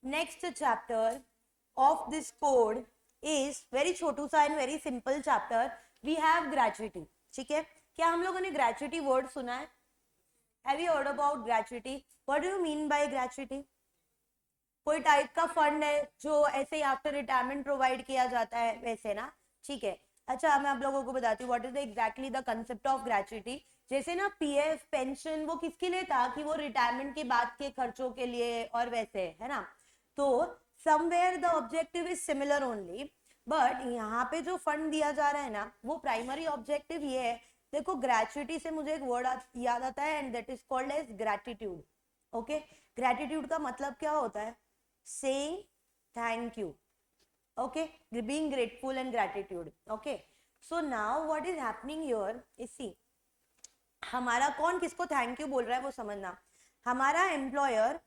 next chapter of this code is very छोटू सा and very simple chapter. We have gratuity. ठीक है, क्या हम लोगों ने gratuity word सुना है? Have you heard about gratuity? What do you mean by gratuity? कोई टाइप का फंड है जो ऐसे ही आफ्टर रिटायरमेंट प्रोवाइड किया जाता है, वैसे ना? ठीक है, अच्छा मैं आप लोगों को बताती हूँ what is the exactly the concept of gratuity. जैसे ना पीएफ पेंशन वो किसके लिए था कि वो रिटायरमेंट के बाद के खर्चों के लिए और वैसे, है ना? तो somewhere the objective is similar only, but यहाँ पे जो फंड दिया जा रहा है ना, वो प्राइमरी ऑब्जेक्टिव ये है. देखो ग्रेचुइटी से मुझे एक वर्ड याद आता है and that is called as gratitude. Okay, gratitude का मतलब क्या होता है? saying thank you. Okay, being grateful and gratitude. Okay, so now what is happening here is, see, हमारा कौन किसको थैंक यू बोल रहा है वो समझना. हमारा एम्प्लॉयर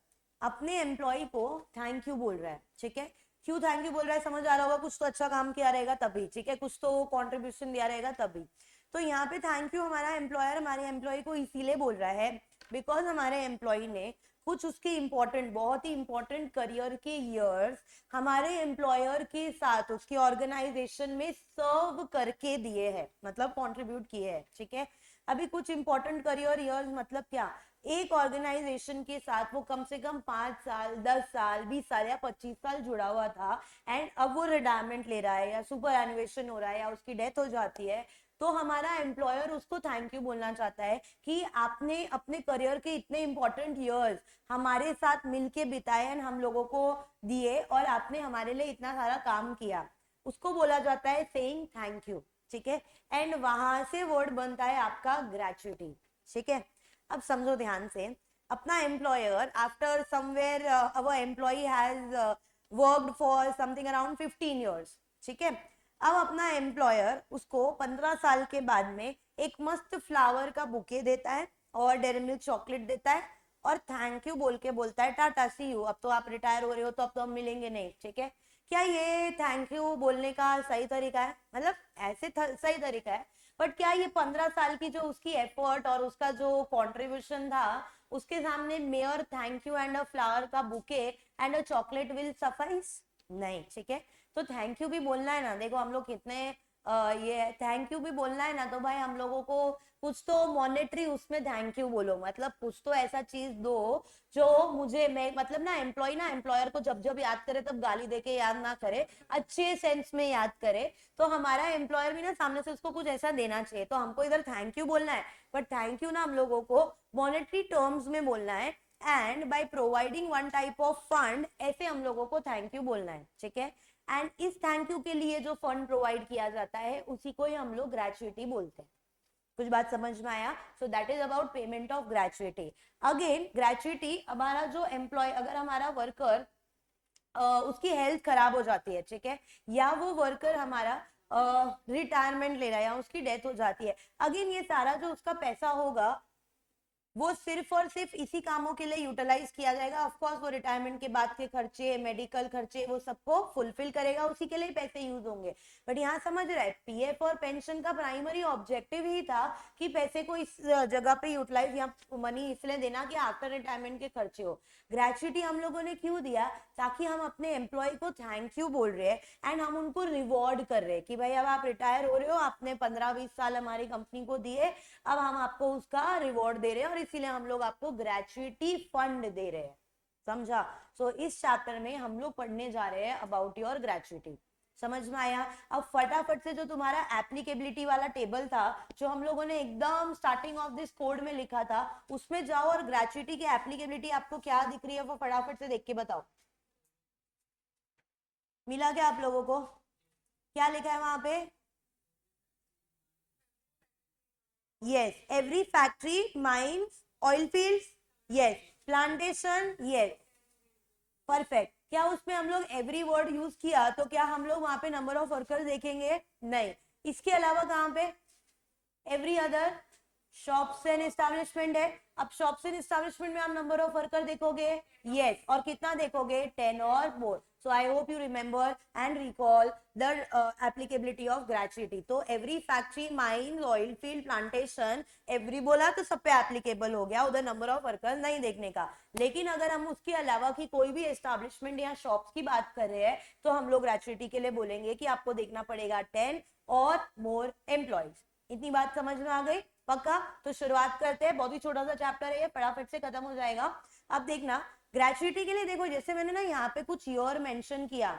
अपने एम्प्लॉय को थैंक यू बोल रहा है. ठीक है, क्यों थैंक यू बोल रहा है समझ आ रहा होगा. कुछ तो अच्छा काम किया रहेगा तभी. ठीक है, कुछ तो कॉन्ट्रीब्यूशन दिया रहेगा तभी. तो यहाँ पे थैंक यू हमारा एम्प्लॉयर हमारे एम्प्लॉय को इसीलिए बोल रहा है बिकॉज हमारे एम्प्लॉय ने कुछ उसके इंपॉर्टेंट, बहुत ही इंपॉर्टेंट करियर के इयर्स हमारे एम्प्लॉयर के साथ उसकी ऑर्गेनाइजेशन में सर्व करके दिए हैं, मतलब कंट्रीब्यूट किए हैं. ठीक है, अभी कुछ इंपॉर्टेंट करियर इयर्स मतलब क्या? एक ऑर्गेनाइजेशन के साथ वो कम से कम 5 साल 10 साल 20 साल या 25 साल जुड़ा हुआ था एंड अब वो रिटायरमेंट ले रहा है या सुपर एनिवेशन हो रहा है या उसकी डेथ हो जाती है, तो हमारा एम्प्लॉयर उसको थैंक यू बोलना चाहता है कि आपने अपने करियर के इतने इंपॉर्टेंट इयर्स हमारे साथ मिलके बिताए एंड हम लोगों को दिए और आपने हमारे लिए इतना सारा काम किया. उसको बोला जाता है सेइंग थैंक यू. ठीक है, एंड वहां से वर्ड बनता है आपका ग्रेचुइटी. ठीक है, अब समझो ध्यान से. अपना employer after somewhere our employee has worked for something around 15 years. ठीक है, अब अपना एम्प्लॉयर उसको 15 साल के बाद में एक मस्त फ्लावर का बुके देता है और डेयरी मिल्क चॉकलेट देता है और थैंक यू बोल के बोलता है टाटा सी यू, अब तो आप रिटायर हो रहे हो तो अब तो हम मिलेंगे नहीं. ठीक है, क्या ये थैंक यू बोलने का सही तरीका है? मतलब ऐसे सही तरीका है, बट क्या ये 15 साल की जो उसकी एफर्ट और उसका जो कॉन्ट्रीब्यूशन था उसके सामने mayor thank you and a flower का bouquet and a chocolate will suffice? नहीं. ठीक है, तो थैंक यू भी बोलना है ना. देखो हम लोग कितने ये थैंक यू भी बोलना है ना, तो भाई हम लोगों को कुछ तो मॉनेटरी उसमें थैंक यू बोलो, मतलब कुछ तो ऐसा चीज दो जो मुझे, मैं मतलब ना एम्प्लॉय ना एम्प्लॉयर को जब जब याद करे तब गाली देके याद ना करे, अच्छे सेंस में याद करे. तो हमारा एम्प्लॉयर भी ना सामने से उसको कुछ ऐसा देना चाहिए. तो हमको इधर थैंक यू बोलना है, बट थैंक यू ना हम लोगों को मॉनेटरी टर्म्स में बोलना है and by providing one type of fund, ऐसे हम लोगों को थैंक यू बोलना है. ठीक है, एंड इस थैंक यू के लिए जो फंड प्रोवाइड किया जाता है उसी को ही हम लोग ग्रेचुइटी बोलते हैं. कुछ बात समझ में आया? So that is about payment of gratuity. Again gratuity हमारा जो एम्प्लॉय, अगर हमारा वर्कर उसकी हेल्थ खराब हो जाती है, ठीक है, या वो वर्कर हमारा रिटायरमेंट ले रहा है या उसकी डेथ हो जाती है, अगेन ये सारा जो उसका पैसा होगा वो सिर्फ और सिर्फ इसी कामों के लिए यूटिलाइज किया जाएगा. ऑफ कोर्स वो रिटायरमेंट के बाद के खर्चे, मेडिकल खर्चे, वो सबको फुलफिल करेगा, उसी के लिए पैसे यूज होंगे. बट यहाँ समझ रहा है, पीएफ और पेंशन का प्राइमरी ऑब्जेक्टिव ही था कि पैसे को इस जगह पे यूटिलाइज या मनी इसलिए देना कि आफ्टर रिटायरमेंट के खर्चे हो. ग्रेचुइटी हम लोगों ने क्यों दिया? ताकि हम अपने एम्प्लॉय को थैंक यू बोल रहे हैं एंड हम उनको रिवॉर्ड कर रहे हैं कि भाई अब आप रिटायर हो रहे हो, आपने 15-20 साल हमारी कंपनी को दिए, अब हम आपको उसका रिवॉर्ड दे रहे हैं और इसीलिए हम लोग आपको ग्रेचुइटी फंड दे रहे हैं. समझा? सो इस चैप्टर में हम लोग पढ़ने जा रहे हैं अबाउट योर ग्रेचुइटी. समझ में आया? अब फटाफट से जो तुम्हारा एप्लीकेबिलिटी वाला टेबल था जो हम लोगों ने एकदम स्टार्टिंग ऑफ दिस कोड में लिखा था, उसमें जाओ और ग्रेचुइटी की एप्लीकेबिलिटी आपको क्या दिख रही है वो फटाफट से देख के बताओ. मिला क्या आप लोगों को? क्या लिखा है वहां पे? Yes. Every factory, mines, oil fields, yes. Plantation, yes. Perfect. क्या उसमें हम लोग एवरी वर्ड यूज किया तो क्या हम लोग वहां पे नंबर ऑफ वर्कर्स देखेंगे? नहीं. इसके अलावा कहां पे? Every other. Shops and establishment है. अब शॉप्स एंड एस्टैब्लिशमेंट में आप नंबर ऑफ वर्कर देखोगे, यस, और कितना देखोगे? 10 और मोर. So I hope you remember and recall the applicability of gratuity. तो every factory, mine, oil field, plantation, every बोला तो सब पे applicable हो गया, उधर number of workers नहीं देखने का. लेकिन अगर हम उसके अलावा की कोई भी establishment या shops की बात कर रहे हैं तो हम लोग gratuity के लिए बोलेंगे कि आपको देखना पड़ेगा 10 और more employees. इतनी बात समझ में आ गई? पक्का? तो शुरुआत करते हैं. बहुत ही छोटा सा चैप्टर है ये, फटाफट से खत्म हो जाएगा. अब देखना ग्रेचुइटी के लिए, देखो जैसे मैंने ना यहाँ पे कुछ ईयर मेंशन किया,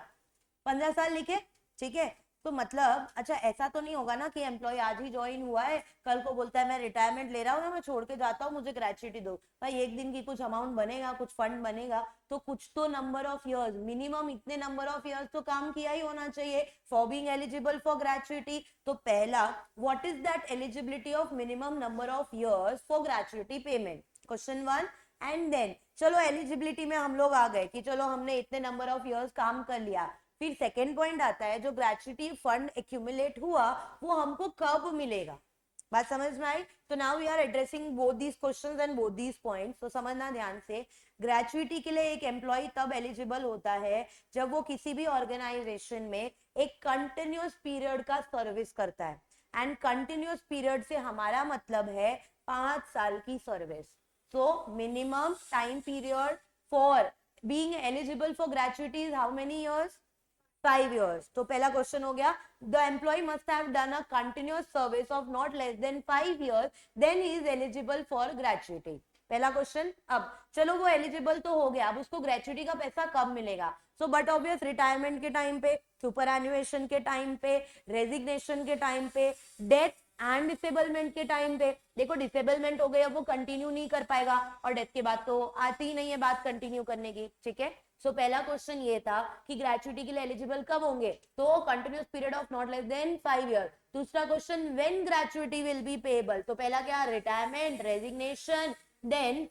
15 साल लिखे, ठीक है. तो मतलब अच्छा ऐसा तो नहीं होगा ना कि एम्प्लॉय आज ही ज्वाइन हुआ है, कल को बोलता है मैं रिटायरमेंट ले रहा हूँ, मैं छोड़ के जाता हूँ, मुझे ग्रेचुइटी दो. भाई एक दिन की कुछ अमाउंट बनेगा, कुछ फंड बनेगा, तो कुछ तो नंबर ऑफ इयर्स, मिनिमम इतने नंबर ऑफ इयर्स तो काम किया ही होना चाहिए for being eligible for gratuity. तो पहला, what is that eligibility of minimum number of years for gratuity payment, question 1. And then चलो एलिजिबिलिटी में हम लोग आ गए कि चलो हमने इतने नंबर ऑफ इयर्स काम कर लिया. फिर सेकेंड पॉइंट आता है, जो ग्रेचुइटी फंड एक्यूमुलेट हुआ वो हमको कब मिलेगा. बात समझ में आई? तो now we are addressing both these questions and both these points. तो समझना ध्यान से, ग्रेचुइटी के लिए एक एम्प्लॉय तब एलिजिबल होता है जब वो किसी भी ऑर्गेनाइजेशन में एक कंटिन्यूअस पीरियड का सर्विस करता है. एंड कंटिन्यूअस पीरियड से हमारा मतलब है 5 साल की service. So minimum time period for being eligible for gratuity is how many years? 5 years. तो पहला क्वेश्चन हो गया, the employee must have done a continuous service of not less than 5 years, then he is eligible for gratuity. पहला question. अब चलो वो eligible तो हो गया, अब उसको ग्रेचुइटी का पैसा कब मिलेगा? सो बट ऑब्वियस रिटायरमेंट के टाइम पे, सुपर एनुएशन के टाइम पे, रेजिग्नेशन के टाइम पे, डेथ एंड डिसेबलमेंट के टाइम पे. देखो डिसेबलमेंट हो गया, वो कंटिन्यू नहीं कर पाएगा, और डेथ के बाद तो आती ही नहीं है बात कंटिन्यू करने की, ठीक है. सो पहला क्वेश्चन ये था कि ग्रेचुइटी के लिए एलिजिबल कब होंगे, तो continuous period of not less than 5 year. दूसरा question, when gratuity will be payable. तो पहला क्या, retirement, resignation, then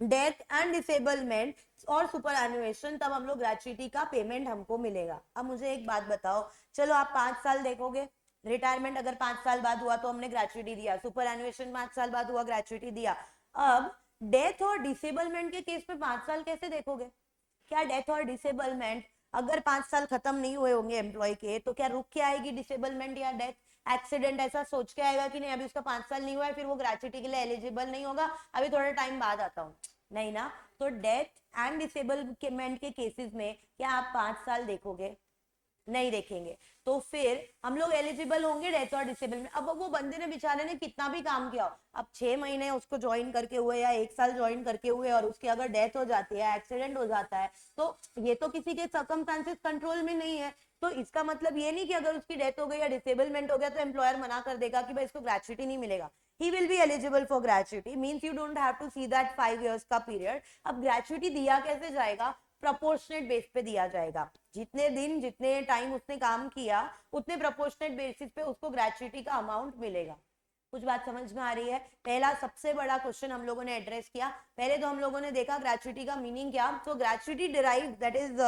death and disablement और सुपर एनुएशन, तब हम लोग ग्रेचुइटी का पेमेंट हमको मिलेगा. अब मुझे एक बात बताओ, चलो आप 5 साल देखोगे, रिटायरमेंट अगर 5 साल बाद हुआ तो हमने ग्रेचुइटी दिया, सुपर एनुएशन 5 साल बाद हुआ, ग्रेचुइटी दिया. अब डेथ और डिसेबलमेंट के केस में 5 साल कैसे देखोगे? क्या डेथ और डिसेबलमेंट अगर 5 साल खत्म नहीं हुए होंगे एम्प्लॉय के, तो क्या रुक के आएगी डिसेबलमेंट या डेथ? एक्सीडेंट ऐसा सोच के आएगा कि नहीं अभी उसका 5 साल नहीं हुआ है, फिर वो ग्रेचुइटी के लिए एलिजिबल नहीं होगा, अभी थोड़ा टाइम बाद आता हूँ, नहीं ना. तो डेथ एंड डिसेबलमेंट के केसेस में क्या आप 5 साल देखोगे? नहीं देखेंगे. तो फिर हम लोग एलिजिबल होंगे डेथ और डिसेबलमेंट. अब वो बंदे ने बेचारे ने कितना भी काम किया, अब 6 महीने उसको ज्वाइन करके हुए या 1 साल ज्वाइन करके हुए, और उसकी अगर डेथ हो जाती है, एक्सीडेंट हो जाता है, तो ये तो किसी के सर्कमस्टेंसेस कंट्रोल में नहीं है. तो इसका मतलब ये नहीं कि अगर उसकी डेथ हो गई या डिसेबलमेंट हो गया तो एम्प्लॉयर मना कर देगा कि भाई इसको ग्रेचुइटी नहीं मिलेगा. He will be eligible for gratuity, means you don't have to see that 5 years का पीरियड. अब ग्रेचुइटी दिया कैसे जाएगा? प्रोपोर्शनेट बेस पे दिया जाएगा. जितने दिन जितने टाइम उसने काम किया उतने प्रोपोर्शनेट बेसिस पे उसको ग्रेचुइटी का अमाउंट मिलेगा. कुछ बात समझ में आ रही है? पहला सबसे बड़ा क्वेश्चन हम लोगों ने एड्रेस किया. पहले तो हम लोगों ने देखा ग्रेचुइटी का मीनिंग क्या. तो gratuity derive that is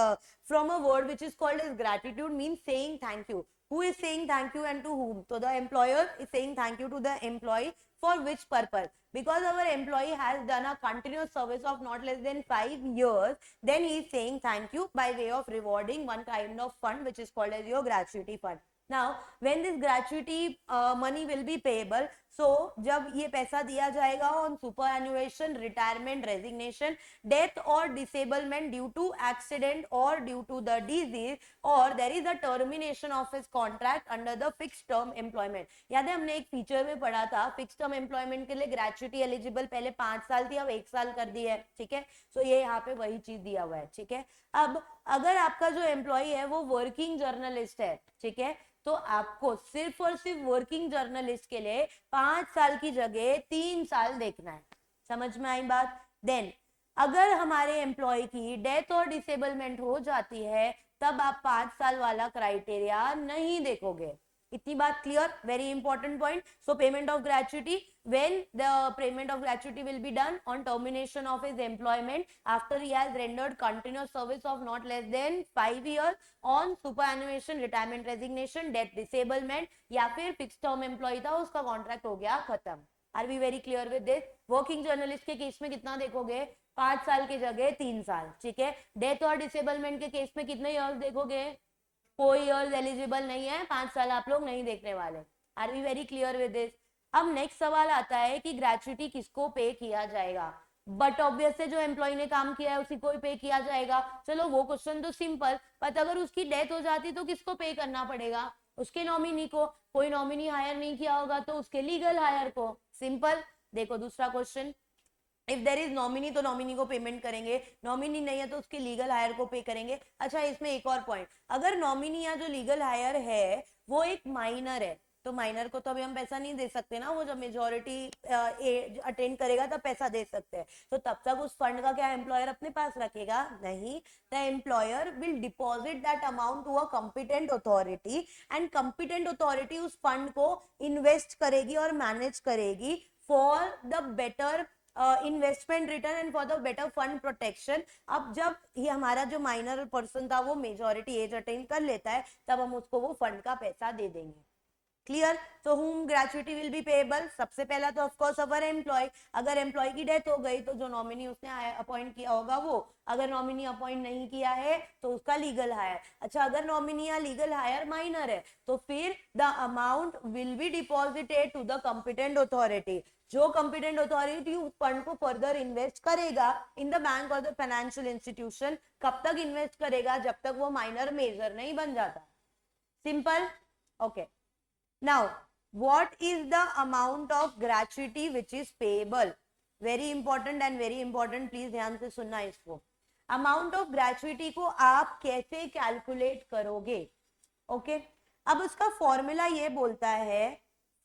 from a word which is called as gratitude, means saying thank you. Who is saying thank you and to whom? So the employer is saying thank you to the employee. For which purpose? Because our employee has done a continuous service of not less than 5 years, then he is saying thank you by way of rewarding one kind of fund which is called as your gratuity fund. Now when this gratuity money will be payable, so जब ये पैसा दिया जाएगा on superannuation, retirement, resignation, death or disablement due to accident or due to the disease, or there is a termination of his contract under the fixed term employment. याद है हमने एक feature में पढ़ा था, फिक्स टर्म एम्प्लॉयमेंट के लिए gratuity eligible पहले 5 साल थी, अब 1 साल कर दी है, ठीक है. सो ये यहाँ पे वही चीज दिया हुआ है, ठीक है. अब अगर आपका जो एम्प्लॉय है वो वर्किंग जर्नलिस्ट है, ठीक है, तो आपको सिर्फ और सिर्फ वर्किंग जर्नलिस्ट के लिए 5 साल की जगह 3 साल देखना है. समझ में आई बात? देन अगर हमारे एम्प्लॉय की डेथ और डिसेबलमेंट हो जाती है तब आप 5 साल वाला क्राइटेरिया नहीं देखोगे. इतनी बात clear? Very important point. So payment of gratuity, when the payment of gratuity will be done on termination of his employment after he has rendered continuous service of not less than 5 years, on superannuation, retirement, resignation, death, disablement, या फिर fixed term employee था उसका contract हो गया खत्म. Are we very clear with this? Working journalist के case में कितना देखोगे? 5 साल की जगह 3 साल, ठीक है। डेथ और डिसेबलमेंट के केस में कितने ईयर्स देखोगे? कोई ईयर्स एलिजिबल नहीं है, 5 साल आप लोग नहीं देखने वाले। Are we very clear with this? अब नेक्स्ट सवाल आता है कि ग्रेचुइटी किसको पे किया जाएगा? बट ऑब्वियस है जो एम्प्लॉय ने काम किया है उसी को ही पे किया जाएगा। चलो वो क्वेश्चन तो सिंपल, बट अगर उसकी डेथ हो जाती तो किसको पे करना पड़ेगा? उसके नॉमिनी को। कोई नॉमिनी हायर नहीं किया होगा तो उसके लीगल हायर को। सिंपल। देखो दूसरा question, if there is nominee तो नॉमिनी को पेमेंट करेंगे, नॉमिनी नहीं है तो उसके लीगल हायर को पे करेंगे। अच्छा इसमें एक और पॉइंट, अगर नॉमिनी या जो लीगल हायर है वो एक माइनर है तो माइनर को तो अभी हम पैसा नहीं दे सकते ना, वो जब मेजोरिटी अटेंड करेगा तब पैसा दे सकते हैं। तो तब तक उस फंड का क्या एम्प्लॉयर अपने पास रखेगा? नहीं, the employer will deposit that amount to a competent authority and competent authority उस फंड को इन्वेस्ट करेगी और मैनेज करेगी for the better investment return and for the better fund protection. अब जब ये हमारा जो माइनर पर्सन था वो मेजोरिटी एज अटेन कर लेता है तब हम उसको वो फंड का पैसा दे देंगे। क्लियर? तो whom gratuity will be payable? सबसे पहला तो ऑफकोर्स अवर एम्प्लॉय। अगर एम्प्लॉय की डेथ हो गई तो जो नॉमिनी उसने अपॉइंट किया होगा वो, अगर नॉमिनी अपॉइंट नहीं किया है तो उसका लीगल हायर। अच्छा अगर नॉमिनी या लीगल हायर माइनर है तो फिर the amount will be deposited to the competent authority. जो कॉम्पिटेंट अथॉरिटी उस फंड को फर्दर इन्वेस्ट करेगा इन द बैंक और द फाइनेंशियल इंस्टीट्यूशन। कब तक इन्वेस्ट करेगा? जब तक वो माइनर मेजर नहीं बन जाता। Simple? Okay. Now, what is the amount of gratuity which is payable? Very important and very important, please ध्यान से सुनना इसको। Amount of gratuity को आप कैसे कैलकुलेट करोगे? ओके अब उसका फॉर्मूला ये बोलता है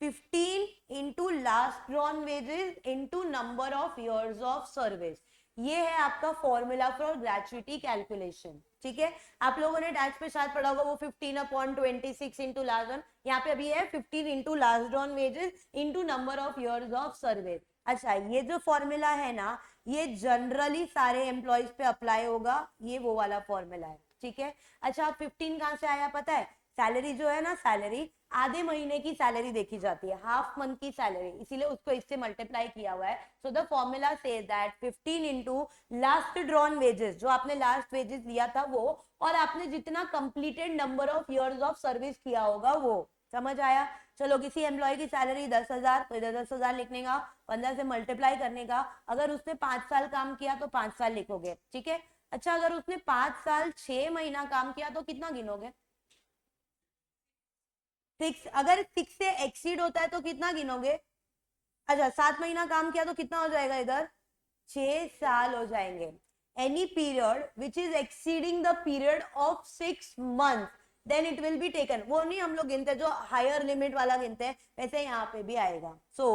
15 into last drawn wages into number of years of service. ये है आपका फॉर्मूला फॉर ग्रेचुइटी कैलकुलेशन। ठीक है, आप लोगों ने टैक्स पे शायद पढ़ा होगा वो 15/26 इंटू लास्ट ड्रॉन, यहाँ पे अभी है 15 into last drawn wages into number of years of service. अच्छा ये जो फॉर्मूला है ना ये जनरली सारे एम्प्लॉयज पे अप्लाई होगा, ये वो वाला फॉर्मूला है। ठीक है, अच्छा 15 कहां से आया पता है? सैलरी जो है ना, सैलरी आधे महीने की सैलरी देखी जाती है, हाफ मंथ की सैलरी, इसीलिए उसको इससे मल्टीप्लाई किया हुआ है। So the formula says that 15 into last drawn wages, जो आपने लास्ट वेजेस लिया था वो, और आपने जितना completed number of years of service किया होगा वो। समझ आया? चलो किसी एम्प्लॉय की सैलरी 10,000 तो इधर 10,000 लिखने का, 15 से मल्टीप्लाई करने का। अगर उसने 5 साल काम किया तो 5 साल लिखोगे। ठीक है, अच्छा अगर उसने 5 साल 6 महीना काम किया तो कितना गिनोगे? 6। अगर 6 से एक्सीड होता है तो कितना गिनोगे? अच्छा 7 महीना काम किया तो कितना हो जाएगा इधर? 6 साल हो जाएंगे। Any period which is exceeding the period of 6 month then it will be taken. वो नहीं हम लोग गिनते जो हायर लिमिट वाला गिनते हैं, वैसे यहाँ पे भी आएगा। So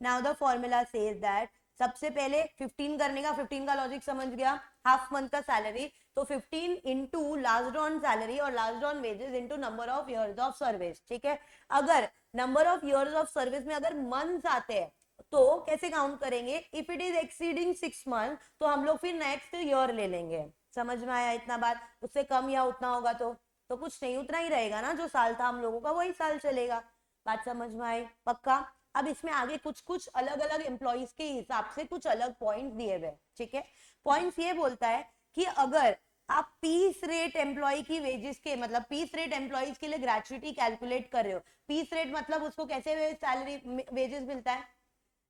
now the formula says that सबसे पहले 15 करने का, 15 का लॉजिक समझ गया, हाफ मंथ का सैलरी, तो 15 इंटू लास्ट ऑन सैलरी और last on wages into number of years of service. ठीक है, अगर number of years of service में अगर मंथ्स आते हैं तो कैसे काउंट करेंगे? If it is exceeding 6 month तो हम लोग फिर नेक्स्ट ईयर ले लेंगे। समझ में आया इतना बात? उससे कम या उतना होगा तो कुछ नहीं, उतना ही रहेगा ना, जो साल था हम लोगों का वही साल चलेगा। बात समझ में आई? पक्का? अब इसमें आगे कुछ कुछ अलग अलग एम्प्लॉइज के हिसाब से कुछ अलग पॉइंट्स दिए हुए। ठीक है, पॉइंट्स ये बोलता है कि अगर आप पीस रेट एम्प्लॉय की वेजेस के, मतलब पीस रेट एम्प्लॉइज के लिए ग्रेचुइटी कैलकुलेट कर रहे हो, पीस रेट मतलब उसको कैसे सैलरी वेजेस मिलता है?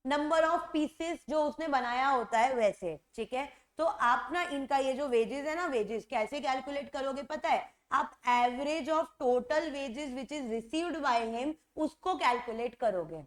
नंबर ऑफ पीसेस जो उसने बनाया होता है वैसे। ठीक है, तो आप ना इनका ये जो वेजेस है ना, वेजेस कैसे कैलकुलेट करोगे पता है? आप average of total wages which is received by him उसको कैलकुलेट करोगे।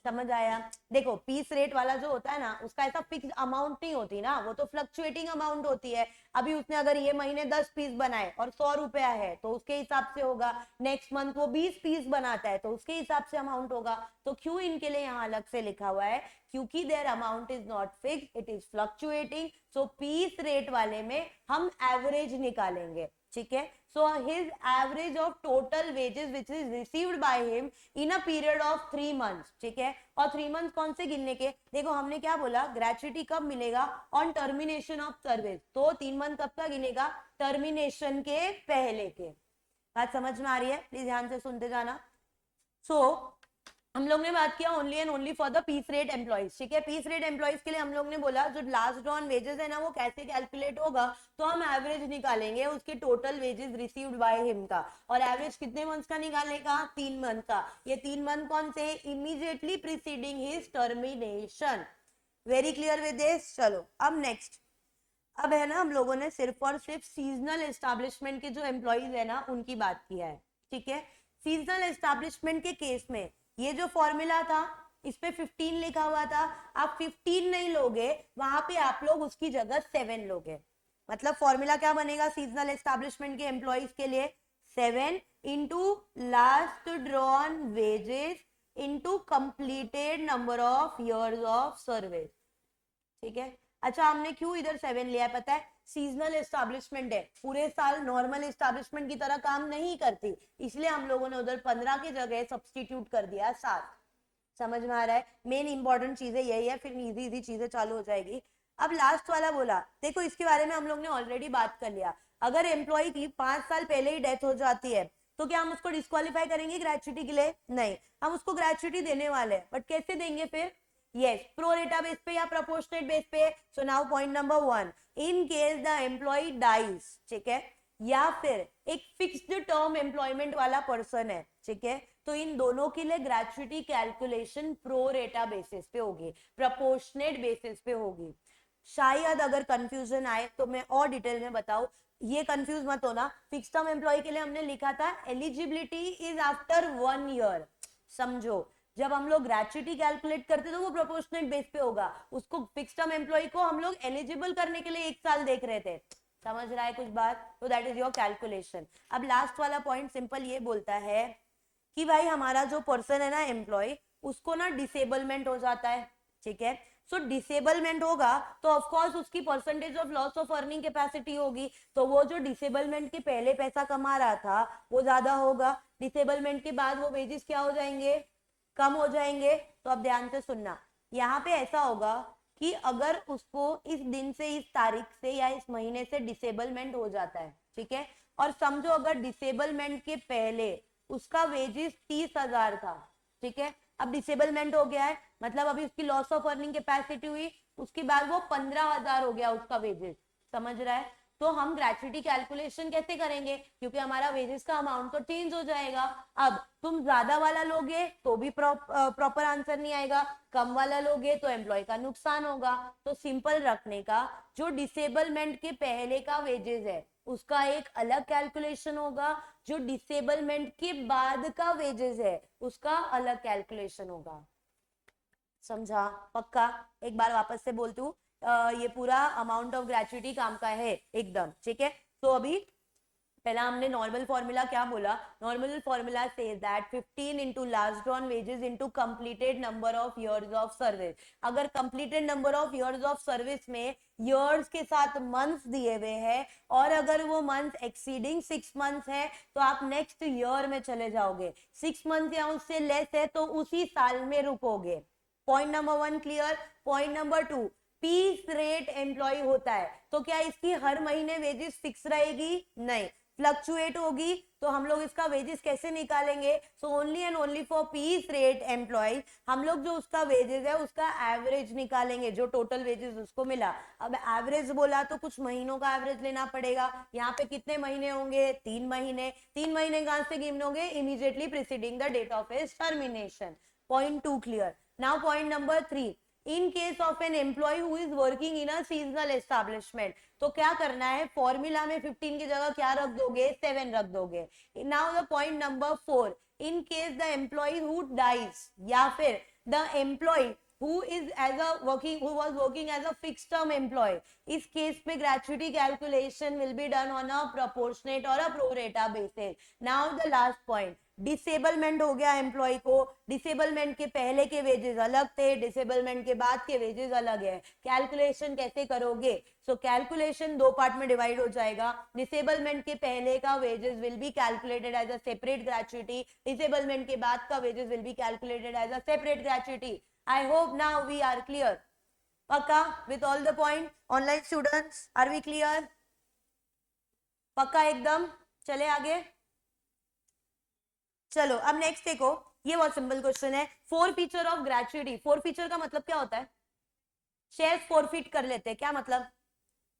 समझ आया? देखो पीस रेट वाला जो होता है ना उसका ऐसा फिक्स अमाउंट नहीं होती ना, वो तो फ्लक्चुएटिंग अमाउंट होती है। अभी उसने अगर ये महीने 10 पीस बनाए और 100 रुपया है तो उसके हिसाब से होगा, नेक्स्ट मंथ वो 20 पीस बनाता है तो उसके हिसाब से अमाउंट होगा। तो क्यों इनके लिए यहाँ अलग से लिखा हुआ है? क्योंकि there amount is not fix, it is fluctuating. So piece rate वाले में हम एवरेज निकालेंगे। ठीक है, so his average of total wages which is received by him in a period of 3 months। ठीक है, और 3 months कौन से गिनने के? देखो हमने क्या बोला, ग्रेचुइटी कब मिलेगा? On termination of service. तो 3 मंथ कब का गिनेगा? टर्मिनेशन के पहले के। बात समझ में आ रही है? प्लीज ध्यान से सुनते जाना। सो हम लोग ने बात किया only and only for the piece rate employees, ठीक है। पीस रेट एम्प्लॉइज के लिए हम लोग ने बोला जो लास्ट ऑन वेजेस है ना वो कैसे कैलकुलेट होगा, तो हम एवरेज निकालेंगे उसके total wages received by him का, और एवरेज कितने मंथ का निकालेगा, 3 मंथ का। ये 3 मंथ कौन से, immediately preceding his termination. Very clear with this. चलो अब नेक्स्ट, अब है ना हम लोगों ने सिर्फ और सिर्फ सीजनल एस्टैब्लिशमेंट के जो एम्प्लॉइज है ना उनकी बात किया है, ठीक है। सीजनल एस्टैब्लिशमेंट के केस में ये जो फॉर्मूला था इस पे 15 लिखा हुआ था, आप 15 नहीं लोगे, वहां पे आप लोग उसकी जगह 7 लोगे। मतलब फॉर्मूला क्या बनेगा सीजनल एस्टैब्लिशमेंट के एम्प्लॉइज के लिए, 7 into last drawn wages into completed number of years of service, ठीक है। अच्छा हमने क्यों इधर 7 लिया है पता है, सीजनल एस्टैब्लिशमेंट है, पूरे साल नॉर्मल एस्टैब्लिशमेंट की तरह काम नहीं करती, इसलिए हम लोगों ने उधर 15 की जगह सब्सटीट्यूट कर दिया 7। समझ में आ रहा है, मेन इंपॉर्टेंट चीजें यही है, फिर इजी इजी चीजें चालू हो जाएगी। अब लास्ट वाला बोला, देखो इसके बारे में हम लोग ने ऑलरेडी बात कर लिया, अगर एम्प्लॉय की 5 साल पहले ही डेथ हो जाती है तो क्या हम उसको डिस्क्वालीफाई करेंगे ग्रेचुटी के लिए, नहीं, हम उसको ग्रेचुटी देने वाले हैं, बट कैसे देंगे फिर, yes pro rata बेस पे या proportionate बेस पे। so now point number 1, in case the employee dies, ठीक है, या फिर एक फिक्स्ड टर्म एम्प्लॉयमेंट वाला पर्सन है, ठीक है, तो इन दोनों के लिए ग्रेचुटी कैलकुलेशन प्रो रेटा बेसिस पे होगी, प्रोपोर्शनेट बेसिस पे होगी। शायद अगर कंफ्यूजन आए तो मैं और डिटेल में बताऊं, ये कंफ्यूज मत होना, फिक्स टर्म एम्प्लॉय के लिए हमने लिखा था एलिजिबिलिटी इज आफ्टर 1 ईयर, समझो जब हम लोग ग्रेचुटी कैलकुलेट करते तो वो प्रोपोर्शनेट बेस पे होगा, उसको फिक्स टर्म एम्प्लॉय को हम लोग एलिजिबल करने के लिए 1 साल देख रहे थे, समझ रहा है कुछ बात, तो दैट इज योर कैलकुलेशन। अब लास्ट वाला पॉइंट सिंपल ये बोलता है कि भाई हमारा जो पर्सन है ना एम्प्लॉय, उसको ना डिसेबलमेंट हो जाता है, ठीक है, सो डिसेबलमेंट होगा तो ऑफ कोर्स उसकी percentage of loss of earning capacity होगी, तो वो जो डिसेबलमेंट के पहले पैसा कमा रहा था वो ज्यादा होगा, डिसेबलमेंट के बाद वो वेजेस क्या हो जाएंगे, कम हो जाएंगे। तो अब ध्यान से सुनना, यहाँ पे ऐसा होगा कि अगर उसको इस दिन से इस तारीख से या इस महीने से डिसेबलमेंट हो जाता है, ठीक है, और समझो अगर डिसेबलमेंट के पहले उसका वेजेस 30,000 था, ठीक है, अब डिसेबलमेंट हो गया है मतलब अभी उसकी लॉस ऑफ अर्निंग कैपेसिटी हुई, उसके बाद वो 15,000 हो गया उसका वेजेस, समझ रहा है, तो हम ग्रेचुटी कैलकुलेशन कैसे करेंगे, क्योंकि हमारा वेजेस का अमाउंट तो चेंज हो जाएगा। अब तुम ज्यादा वाला लोगे तो भी प्रॉपर आंसर नहीं आएगा, कम वाला लोगे तो एम्प्लॉय का नुकसान होगा, तो सिंपल रखने का, जो डिसेबलमेंट के पहले का वेजेस है उसका एक अलग कैलकुलेशन होगा, जो डिसेबलमेंट के बाद का वेजेस है उसका अलग कैलकुलेशन होगा, समझा, पक्का। एक बार वापस से बोलती हूँ, ये पूरा अमाउंट ऑफ ग्रेचुटी काम का है एकदम, ठीक है। तो अभी पहला हमने नॉर्मल फॉर्मूला क्या बोला, normal formula says that 15 into last drawn wages into completed number of years of service. अगर completed number of years of service में इयर्स के साथ मंथ्स दिए हुए हैं और अगर वो मंथ एक्सीडिंग 6 मंथ्स है तो आप नेक्स्ट ईयर में चले जाओगे, 6 मंथ या उससे लेस है तो उसी साल में रुकोगे। Point number 1 clear. Point number 2, piece rate employee होता है तो क्या इसकी हर महीने वेजेस फिक्स रहेगी, नहीं, फ्लक्चुएट होगी, तो हम लोग इसका वेजेस कैसे निकालेंगे, so only and only for piece rate employee हम लोग जो उसका वेजेस है उसका एवरेज निकालेंगे, जो टोटल वेजेस उसको मिला। अब एवरेज बोला तो कुछ महीनों का एवरेज लेना पड़ेगा, यहाँ पे कितने महीने होंगे, 3 महीने, 3 महीने कहां से गिनोगे, immediately preceding the date of his termination. Point 2 clear. Now point number 3, in case of an employee who is working in a seasonal establishment, तो क्या करना है, फॉर्मूला में 15 की जगह क्या रख दोगे, 7 रख दोगे। Now the point number 4, in case the employee who dies, या फिर the employee who is as a working who was working as a fixed term employee, इस केस में gratuity calculation will be done on a proportionate or a pro rata basis. Now the last point, disablement हो गया employ को, disablement के पहले के wages अलग थे, डिसेबलमेंट के बाद के वेजेस अलग है, कैलकुलेशन कैसे करोगे, सो कैलकुलेशन 2 पार्ट में डिवाइड हो जाएगा, डिसेबलमेंट के पहले का wages will be calculated as a separate gratuity, disablement के बाद का wages will be calculated as a separate gratuity. I hope now we are clear. Pakka with all the point. Online students, are we clear? पक्का एकदम, चले आगे। चलो अब next देखो, ये बहुत सिंपल क्वेश्चन है। 4 फीचर ऑफ ग्रेचुइटी, 4 फीचर का मतलब क्या होता है? शेयर फॉरफिट कर लेते हैं, क्या मतलब?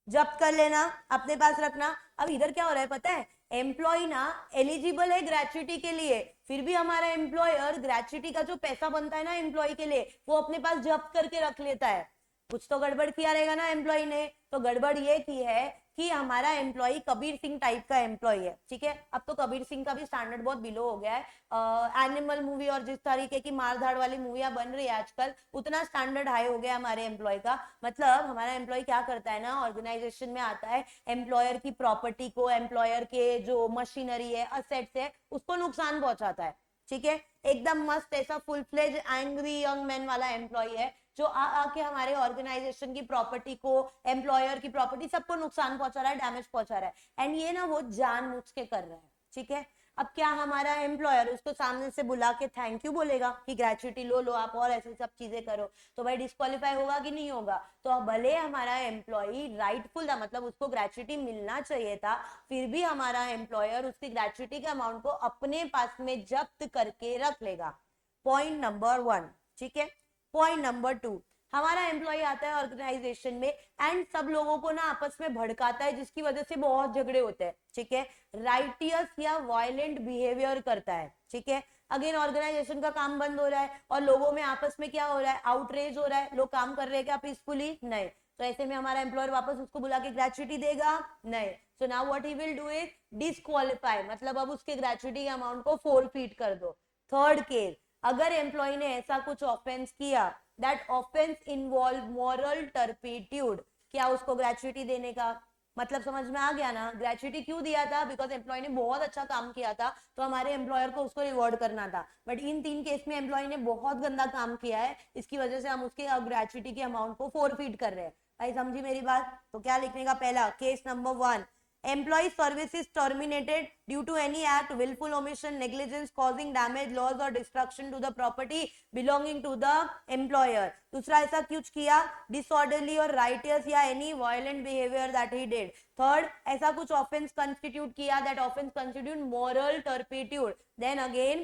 जब्त कर लेना, अपने पास रखना। अब इधर क्या हो रहा है पता है, एम्प्लॉय ना एलिजिबल है ग्रेचुइटी के लिए, फिर भी हमारा एम्प्लॉयर ग्रेचुइटी का जो पैसा बनता है ना एम्प्लॉय के लिए, वो अपने पास जब्त करके रख लेता है। कुछ तो गड़बड़ किया रहेगा ना एम्प्लॉय ने। तो गड़बड़ ये की है कि हमारा एम्प्लॉय कबीर सिंह टाइप का एम्प्लॉय है, ठीक है। अब तो कबीर सिंह का भी स्टैंडर्ड बहुत बिलो हो गया है। एनिमल मूवी और जिस तरीके की मारधाड़ वाली मूवियां बन रही है आजकल, उतना स्टैंडर्ड हाई हो गया हमारे एम्प्लॉय का। मतलब हमारा एम्प्लॉय क्या करता है ना, ऑर्गेनाइजेशन में आता है, एम्प्लॉयर की प्रॉपर्टी को, एम्प्लॉयर के जो मशीनरी है, असेट्स है, उसको नुकसान पहुंचाता है, ठीक है। एकदम मस्त ऐसा full fledge angry young man वाला एम्प्लॉय है, जो आके हमारे ऑर्गेनाइजेशन की प्रॉपर्टी को, एम्प्लॉयर की प्रॉपर्टी, सबको नुकसान पहुंचा रहा है, डैमेज पहुंचा रहा है। एंड ये ना वो जानबूझ के कर रहा है, ठीक है। अब क्या हमारा एम्प्लॉयर उसको सामने से बुला के थैंक यू बोलेगा कि ग्रेचुइटी लो लो आप और ऐसी सब चीजें करो, तो भाई डिस्क्वालीफाई होगा कि नहीं होगा? तो भले हमारा एम्प्लॉय राइटफुल था, मतलब उसको ग्रेचुइटी मिलना चाहिए था, फिर भी हमारा एम्प्लॉयर उसकी ग्रेचुइटी के अमाउंट को अपने पास में जब्त करके रख लेगा। पॉइंट नंबर 1, ठीक है। पॉइंट नंबर 2, हमारा एम्प्लॉय आता है ऑर्गेनाइजेशन में एंड सब लोगों को ना आपस में भड़काता है, जिसकी वजह से बहुत झगड़े होते हैं, ठीक है। राइटियस या वायलेंट बिहेवियर करता है, ठीक है। अगेन ऑर्गेनाइजेशन का काम बंद हो रहा है और लोगों में आपस में क्या हो रहा है, आउटरेज हो रहा है, लोग काम कर रहे हैं क्या पीसफुली? नहीं। तो ऐसे में हमारा एम्प्लॉयर वापस उसको बुला के ग्रेचुइटी देगा? नहीं। So now what he will do is disqualify, मतलब अब उसके ग्रेचुइटी अमाउंट को फोरफीट कर दो। थर्ड केस, अगर एम्प्लॉय ने ऐसा कुछ ऑफेंस किया, that offence involve moral turpitude, क्या उसको ग्रेचुइटी देने का मतलब समझ में आ गया ना? ग्रेचुइटी क्यों दिया था? बिकॉज एम्प्लॉय ने बहुत अच्छा काम किया था, तो हमारे एम्प्लॉयर को उसको रिवॉर्ड करना था। बट इन 3 केस में एम्प्लॉय ने बहुत गंदा काम किया है, इसकी वजह से हम उसके ग्रेचुइटी के अमाउंट को फोरफीट कर रहे हैं। भाई समझी मेरी बात? तो क्या लिखने का? पहला case number 1, employee service is terminated due to any act, willful omission, negligence causing damage, loss or destruction to the property belonging to the employer. दूसरा, ऐसा कुछ किया disorderly or riotous या any violent behavior that he did. Third, ऐसा कुछ offense constitute किया, that offense constitute moral turpitude, then again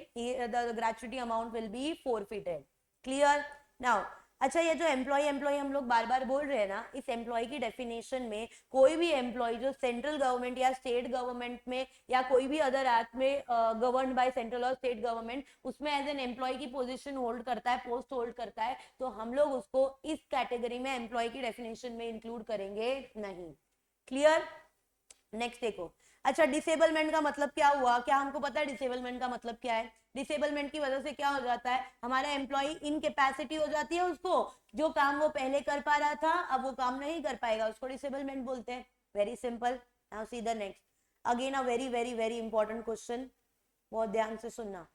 the gratuity amount will be forfeited. Clear? Now अच्छा, ये जो एम्प्लॉय हम लोग बार बार बोल रहे हैं ना, इस एम्प्लॉय की डेफिनेशन में कोई भी एम्प्लॉय जो सेंट्रल गवर्नमेंट या स्टेट गवर्नमेंट में या कोई भी अदर एक्ट में गवर्न बाय सेंट्रल और स्टेट गवर्नमेंट, उसमें एज एन एम्प्लॉय की पोजीशन होल्ड करता है, पोस्ट होल्ड करता है, तो हम लोग उसको इस कैटेगरी में एम्प्लॉय की डेफिनेशन में इंक्लूड करेंगे नहीं। क्लियर? नेक्स्ट देखो। अच्छा, डिसेबलमेंट का मतलब क्या हुआ? क्या हमको पता है डिसेबलमेंट का मतलब क्या है? डिसेबलमेंट की वजह से क्या हो जाता है, हमारा एम्प्लॉय इनकेपेसिटी हो जाती है, उसको जो काम वो पहले कर पा रहा था अब वो काम नहीं कर पाएगा, उसको डिसेबलमेंट बोलते हैं। Very simple. Now see the next, again a very very very important question, बहुत ध्यान से सुनना।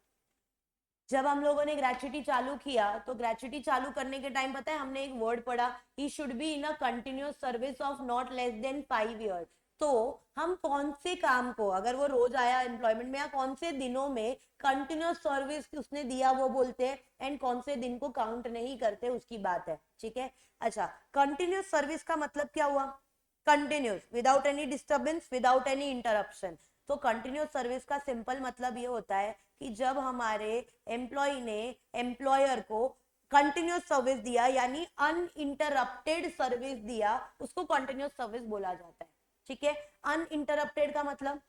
जब हम लोगों ने ग्रेचुइटी चालू किया, तो ग्रेचुइटी चालू करने के टाइम पता है हमने एक वर्ड पढ़ा, he should be in a continuous service of not less than 5 years. तो हम कौन से काम को, अगर वो रोज आया एम्प्लॉयमेंट में, या कौन से दिनों में कंटिन्यूअस सर्विस उसने दिया वो बोलते हैं, एंड कौन से दिन को काउंट नहीं करते उसकी बात है, ठीक है। अच्छा, कंटिन्यूअस सर्विस का मतलब क्या हुआ? Continuous, without any disturbance, without any interruption. तो कंटिन्यूस सर्विस का सिंपल मतलब ये होता है कि जब हमारे एम्प्लॉय ने एम्प्लॉयर को कंटिन्यूस सर्विस दिया, यानी अनइंटरप्टेड सर्विस दिया, उसको कंटिन्यूस सर्विस बोला जाता है, ठीक है। अनइंटरप्टेड का मतलब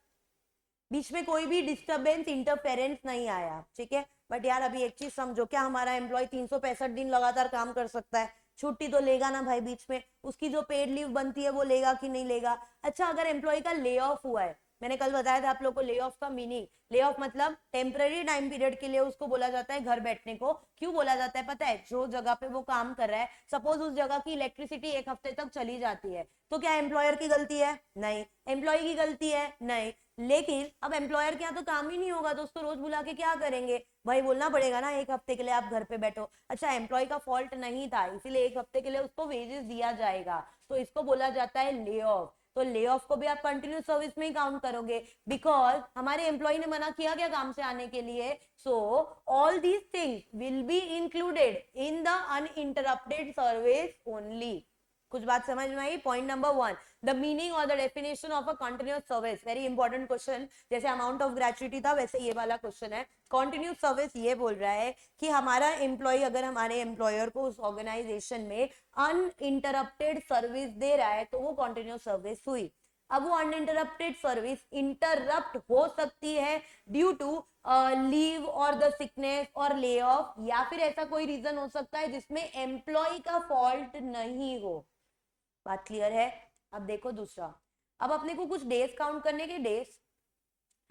बीच में कोई भी डिस्टर्बेंस, इंटरफेरेंस नहीं आया, ठीक है। बट यार अभी एक चीज समझो, क्या हमारा एम्प्लॉय 365 दिन लगातार काम कर सकता है? छुट्टी तो लेगा ना भाई, बीच में उसकी जो पेड लीव बनती है वो लेगा कि नहीं लेगा? अच्छा, अगर एम्प्लॉय का ले ऑफ हुआ है, मैंने कल बताया था आप लोग को ले ऑफ का मीनिंग, ले ऑफ मतलब टेम्पररी टाइम पीरियड के लिए उसको बोला जाता है घर बैठने को। क्यों बोला जाता है पता है? जो जगह पे वो काम कर रहा है, सपोज उस जगह की इलेक्ट्रिसिटी 1 हफ्ते तक चली जाती है, तो क्या एम्प्लॉयर की गलती है? नहीं। एम्प्लॉय की गलती है? नहीं। लेकिन अब एम्प्लॉयर के यहाँ तो काम ही नहीं होगा, तो उसको रोज बुला के क्या करेंगे भाई? बोलना पड़ेगा ना 1 हफ्ते के लिए आप घर पे बैठो। अच्छा, एम्प्लॉय का फॉल्ट नहीं था, इसीलिए 1 हफ्ते के लिए उसको वेजेस दिया जाएगा, तो इसको बोला जाता है ले ऑफ। तो ले ऑफ को भी आप कंटिन्यूस सर्विस में ही काउंट करोगे, बिकॉज हमारे एम्प्लॉय ने मना किया क्या काम से आने के लिए? So all these things will be included in the uninterrupted service only. कुछ बात समझ में आई? पॉइंट नंबर 1, द मीनिंग और the definition of a continuous service, very important question. जैसे अमाउंट ऑफ ग्रेच्युटी था वैसे ये वाला क्वेश्चन है। कंटिन्यूअस सर्विस ये बोल रहा है कि हमारा एम्प्लॉय अगर हमारे एम्प्लॉयर को उस ऑर्गेनाइजेशन में अनइंटरप्टेड सर्विस दे रहा है तो वो कंटिन्यूअस सर्विस हुई। अब वो अनइंटरप्टेड सर्विस इंटरप्ट हो सकती है ड्यू टू लीव और द सिकनेस और ले ऑफ, या फिर ऐसा कोई रीजन हो सकता है जिसमें एम्प्लॉय का फॉल्ट नहीं हो। बात क्लियर है? अब देखो दूसरा, अब अपने को कुछ डेज काउंट करने के, डेज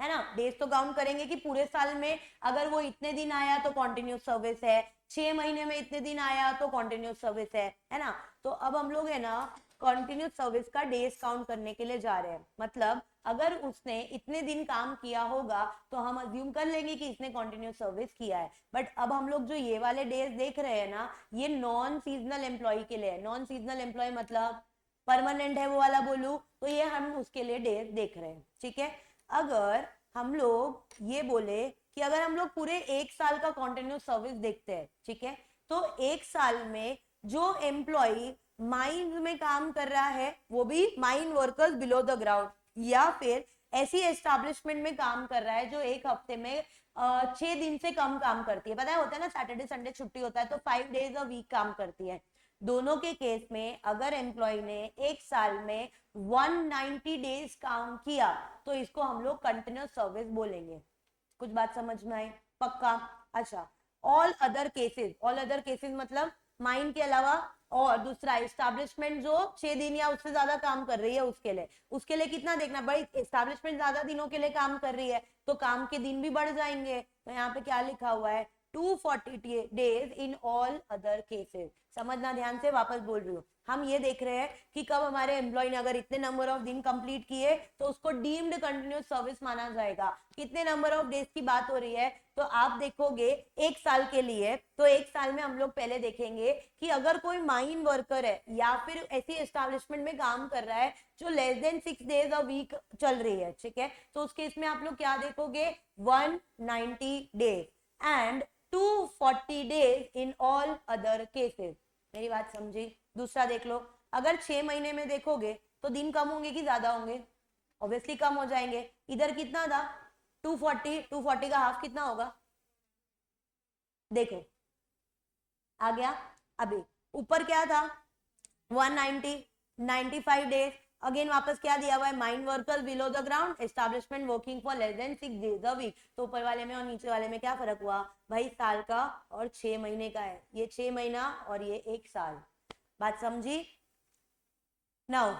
है ना, डेज तो काउंट करेंगे कि पूरे साल में अगर वो इतने दिन आया तो कंटिन्यूस सर्विस है, 6 महीने में इतने दिन आया तो कंटिन्यूस सर्विस है ना। तो अब हम लोग है ना कंटिन्यूस सर्विस का डेज काउंट करने के लिए जा रहे हैं। मतलब अगर उसने इतने दिन काम किया होगा तो हम अज्यूम कर लेंगे कि इसने कंटिन्यूस सर्विस किया है। बट अब हम लोग जो ये वाले डेज देख रहे हैं ना, ये नॉन सीजनल एम्प्लॉय के लिए है। नॉन सीजनल एम्प्लॉय मतलब परमानेंट है वो वाला बोलूं तो ये हम उसके लिए डेज देख रहे हैं, ठीक है। अगर हम लोग ये बोले कि अगर हम लोग पूरे 1 साल का कंटिन्यूस सर्विस देखते हैं, ठीक है, तो 1 साल में जो एम्प्लॉय माइंस में काम कर रहा है, वो भी mine workers below the ground, या फिर ऐसी एस्टैब्लिशमेंट में काम कर रहा है जो एक हफ्ते में 6 दिन से कम काम करती है। पता है होता है ना सैटरडे संडे छुट्टी होता है तो 5 डेज अ वीक काम करती है। दोनों के केस में अगर एम्प्लॉय ने 1 साल में 190 डेज काम किया तो इसको हम लोग कंटिन्यूस सर्विस बोलेंगे। कुछ बात समझ में आई? पक्का? अच्छा, ऑल अदर केसेस मतलब माइन के अलावा और दूसरा एस्टैब्लिशमेंट जो 6 दिन या उससे ज्यादा काम कर रही है उसके लिए कितना देखना भाई, एस्टैब्लिशमेंट ज्यादा दिनों के लिए काम कर रही है तो काम के दिन भी बढ़ जाएंगे। तो यहाँ पे क्या लिखा हुआ है, 240 days in all other cases. समझना ध्यान से, वापस बोल रही हूँ। हम ये देख रहे हैं कि कब हमारे एम्प्लॉय ने अगर इतने नंबर ऑफ दिन कंप्लीट किए तो उसको डीम्ड कंटिन्यूस सर्विस माना जाएगा। कितने नंबर ऑफ डेज की बात हो रही है तो आप देखोगे 1 साल के लिए, तो 1 साल में हम लोग पहले देखेंगे कि अगर कोई माइन वर्कर है या फिर ऐसी एस्टैब्लिशमेंट में काम कर रहा है जो less than 6 days a week चल रही है, ठीक है, तो उस केस में आप लोग क्या देखोगे, 190 days and 240 days in all other cases. मेरी बात समझी? दूसरा देख लो, अगर 6 महीने में देखोगे तो दिन कम होंगे कि ज्यादा होंगे? ऑब्वियसली कम हो जाएंगे। इधर कितना था 240 का हाफ कितना होगा? देखो आ गया। अभी ऊपर क्या था 190, 95 डेज। अगेन वापस क्या दिया हुआ है, mine worker below the ground, establishment working for less than 6 days a week. तो ऊपर वाले में और नीचे वाले में क्या फर्क हुआ भाई, साल का और 6 महीने का है। ये 6 महीना और ये 1 साल। बात समझी? नाउ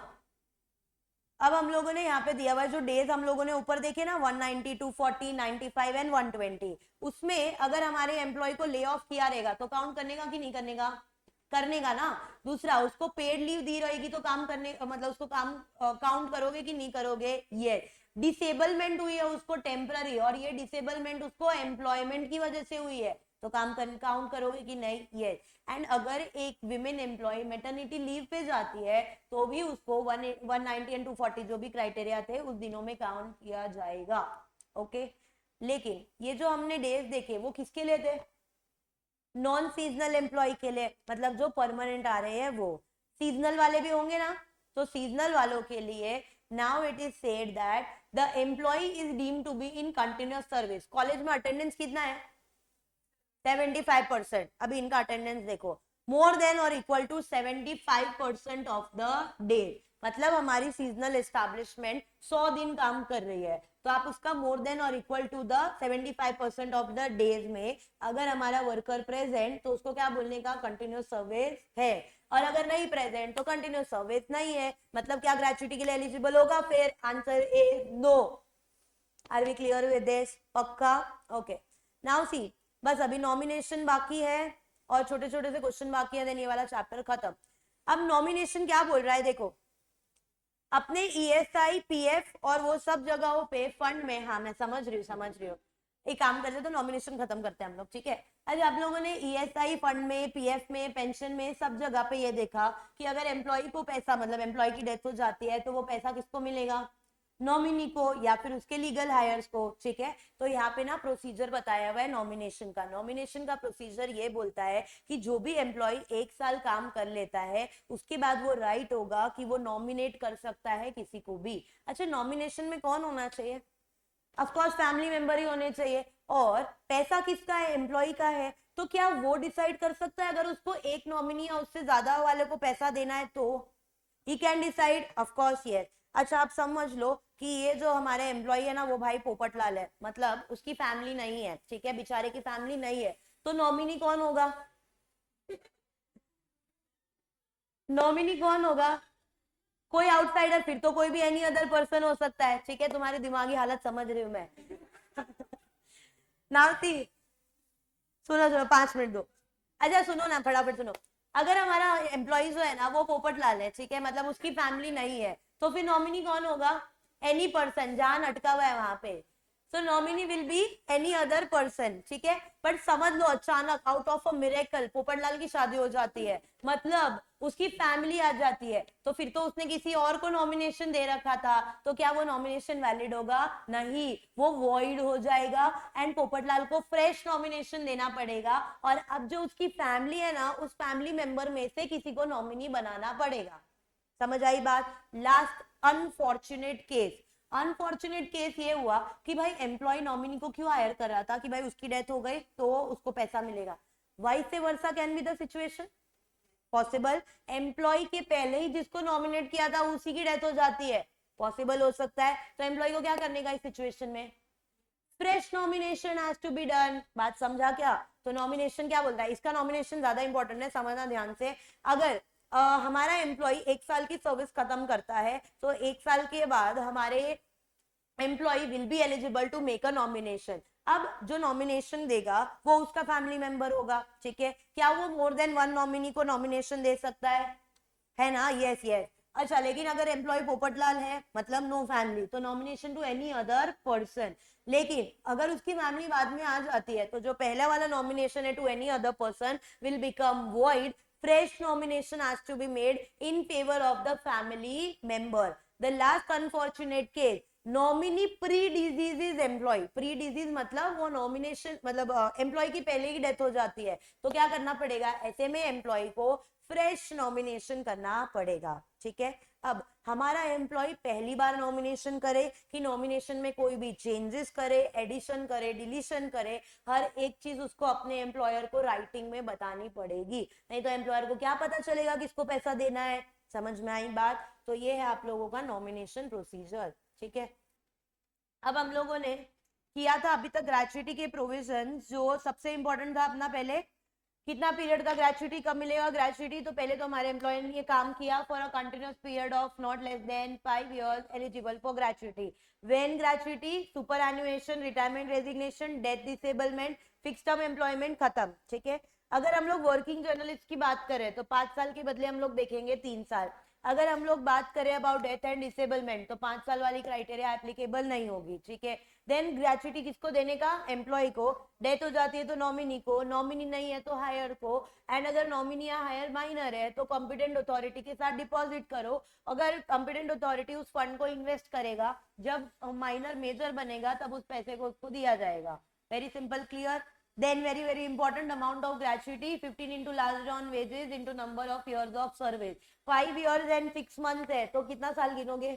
अब हम लोगों ने यहाँ पे दिया हुआ है जो डेज हम लोगों ने ऊपर देखे ना 190, 240, 95 एंड 120, उसमें अगर हमारे एम्प्लॉय को ले ऑफ किया रहेगा तो काउंट करने का कि नहीं करने का? करने का ना। दूसरा, उसको पेड लीव दी रहेगी तो काम करने मतलब उसको काम काउंट करोगे कि नहीं करोगे? ये डिसेबलमेंट हुई है उसको टेम्पररी, और ये डिसेबलमेंट उसको एम्प्लॉयमेंट की वजह से हुई है तो काउंट करोगे कि नहीं? ये एंड अगर एक विमेन एम्प्लॉय मेटर्निटी लीव पे जाती है तो भी उसको 190 एंड 240 जो भी क्राइटेरिया थे उस दिनों में काउंट किया जाएगा। ओके, लेकिन ये जो हमने डेज देखे वो किसके लिए थे? नॉन सीजनल एम्प्लॉय के लिए, मतलब जो परमानेंट आ रहे हैं वो। सीजनल वाले भी होंगे ना, तो सीजनल वालों के लिए now it is said that the employee is deemed to be in continuous service. College में अटेंडेंस कितना है? 75%। अभी इनका अटेंडेंस देखो, मोर देन और equal to 75% of the day. मतलब हमारी सीजनल एस्टैब्लिशमेंट 100 दिन काम कर रही है तो आप उसका मोर देन और equal to the 75% of the days में अगर हमारा वर्कर प्रेजेंट तो उसको क्या बोलने का? कंटिन्यूस सर्विस है। और अगर नहीं प्रेजेंट तो कंटिन्यूस सर्विस नहीं है। मतलब क्या ग्रेच्युटी के लिए एलिजिबल होगा? फिर answer is no. Are we clear with this? पक्का? ओके, नाउ सी, बस अभी नॉमिनेशन बाकी है और छोटे छोटे से क्वेश्चन बाकी है, देन ये वाला चैप्टर खत्म। अब नॉमिनेशन क्या बोल रहा है देखो, अपने ईएसआई पीएफ और वो सब जगहों पे फंड में, हाँ मैं समझ रही हूँ, एक काम करते तो नॉमिनेशन खत्म करते हैं हम लोग, ठीक है। आज आप लोगों ने ईएसआई फंड में, पीएफ में, पेंशन में, सब जगह पे ये देखा कि अगर एम्प्लॉय को पैसा, मतलब एम्प्लॉय की डेथ हो जाती है तो वो पैसा किसको मिलेगा? नॉमिनी को या फिर उसके लीगल हायर्स को, ठीक है। तो यहाँ पे ना प्रोसीजर बताया हुआ है नॉमिनेशन का। नॉमिनेशन का प्रोसीजर ये बोलता है कि जो भी एम्प्लॉय 1 साल काम कर लेता है उसके बाद वो राइट होगा कि वो नॉमिनेट कर सकता है किसी को भी। अच्छा, नॉमिनेशन में कौन होना चाहिए? ऑफकोर्स फैमिली मेंबर ही होने चाहिए। और पैसा किसका है? एम्प्लॉय का है। तो क्या वो डिसाइड कर सकता है अगर उसको एक नॉमिनी या उससे ज्यादा वाले को पैसा देना है? तो he can decide, of course yes. अच्छा, आप समझ लो कि ये जो हमारे एम्प्लॉय है ना वो भाई पोपटलाल है, मतलब उसकी फैमिली नहीं है, ठीक है, बेचारे की फैमिली नहीं है। तो नॉमिनी कौन होगा? नॉमिनी कौन होगा? कोई आउटसाइडर, फिर तो कोई भी एनी अदर पर्सन हो सकता है, ठीक है। तुम्हारी दिमागी हालत समझ रही हूँ मैं। नावती, सुनो सुनो, 5 मिनट दो। अच्छा सुनो ना, फटाफट सुनो। अगर हमारा एम्प्लॉय जो है ना वो पोपटलाल है, ठीक है, मतलब उसकी फैमिली नहीं है, तो फिर नॉमिनी कौन होगा? एनी पर्सन, जहां अटका हुआ है वहां पे। So nominee will be any other person, ठीक है। बट समझ लो अचानक out of a miracle Popatlal की शादी हो जाती है, मतलब उसकी फैमिली आ जाती है, तो फिर तो उसने किसी और को नॉमिनेशन दे रखा था, तो क्या वो नॉमिनेशन वैलिड होगा? नहीं, वो वॉइड हो जाएगा एंड पोपटलाल को फ्रेश नॉमिनेशन देना पड़ेगा। और अब जो उसकी फैमिली है ना, उस फैमिली मेंबर में से किसी को नॉमिनी बनाना पड़ेगा। समझ आई बात? Last unfortunate case, unfortunate case ये हुआ कि भाई एम्प्लॉय नॉमिनी को क्यों हायर कर रहा था कि भाई उसकी डेथ हो गई तो उसको पैसा मिलेगा। Vice versa can be the situation possible. Employee के पहले ही जिसको नॉमिनेट किया था उसी की डेथ हो जाती है, पॉसिबल हो सकता है। तो एम्प्लॉय को क्या करने का इस सिचुएशन में? Fresh nomination has to be done. बात समझा क्या? तो नॉमिनेशन क्या बोलता है, इसका नॉमिनेशन ज्यादा इंपॉर्टेंट है, समझना ध्यान से। अगर हमारा एम्प्लॉय 1 साल की सर्विस खत्म करता है तो 1 साल के बाद हमारे employee will be eligible to make a nomination. अब जो नॉमिनेशन देगा वो उसका फैमिली मेंबर होगा, ठीक है। क्या वो मोर देन वन नॉमिनी को नॉमिनेशन दे सकता है ना? Yes yes. अच्छा, लेकिन अगर एम्प्लॉय पोपटलाल है मतलब नो फैमिली, तो nomination to any other person. लेकिन अगर उसकी फैमिली बाद में आ जाती है तो जो पहला वाला नॉमिनेशन है to any other person will become void. Fresh nomination has to be made in favour of the family member. The last unfortunate case, nominee predecease is employee. Predecease मतलब वो nomination मतलब employ की पहले ही death हो जाती है, तो क्या करना पड़ेगा? ऐसे में एम्प्लॉय को फ्रेश नॉमिनेशन करना पड़ेगा, ठीक है। अब हमारा एम्प्लॉय पहली बार नॉमिनेशन करे कि नॉमिनेशन में कोई भी चेंजेस करे, एडिशन करे, डिलीशन करे, हर एक चीज उसको अपने एम्प्लॉयर को राइटिंग में बतानी पड़ेगी, नहीं तो एम्प्लॉयर को क्या पता चलेगा किसको पैसा देना है। समझ में आई बात? तो ये है आप लोगों का नॉमिनेशन प्रोसीजर, ठीक है। अब हम लोगों ने किया था अभी तक ग्रेचुइटी के प्रोविजन, जो सबसे इंपॉर्टेंट था अपना पहले, कितना पीरियड का ग्रेचुइटी कब मिलेगा ग्रेचुइटी। तो पहले तो हमारे एम्प्लॉय ने ये काम किया for a continuous period of not less than 5 years eligible for gratuity. When gratuity, superannuation, retirement, resignation, death, disablement, fix term employment खत्म, ठीक है। अगर हम लोग वर्किंग जर्नलिस्ट की बात करें तो 5 साल के बदले हम लोग देखेंगे 3 साल। अगर हम लोग बात करें अबाउट डेथ एंड डिसेबलमेंट तो 5 साल वाली क्राइटेरिया एप्लीकेबल नहीं होगी, ठीक है। देन ग्रेचुइटी किसको देने का? एम्प्लॉय को। डेथ हो जाती है तो नॉमिनी को, नॉमिनी नहीं है तो हायर को, एंड अगर नॉमिनी या हायर माइनर है तो कॉम्पिटेंट अथॉरिटी के साथ डिपॉजिट करो। अगर कॉम्पिटेंट अथॉरिटी उस फंड को इन्वेस्ट करेगा, जब माइनर मेजर बनेगा तब उस पैसे को उसको दिया जाएगा। Very simple, clear. Then very important amount of gratuity 15 into last on wages into number of years of service। 5 years and 6 months है तो कितना साल गिनोगे?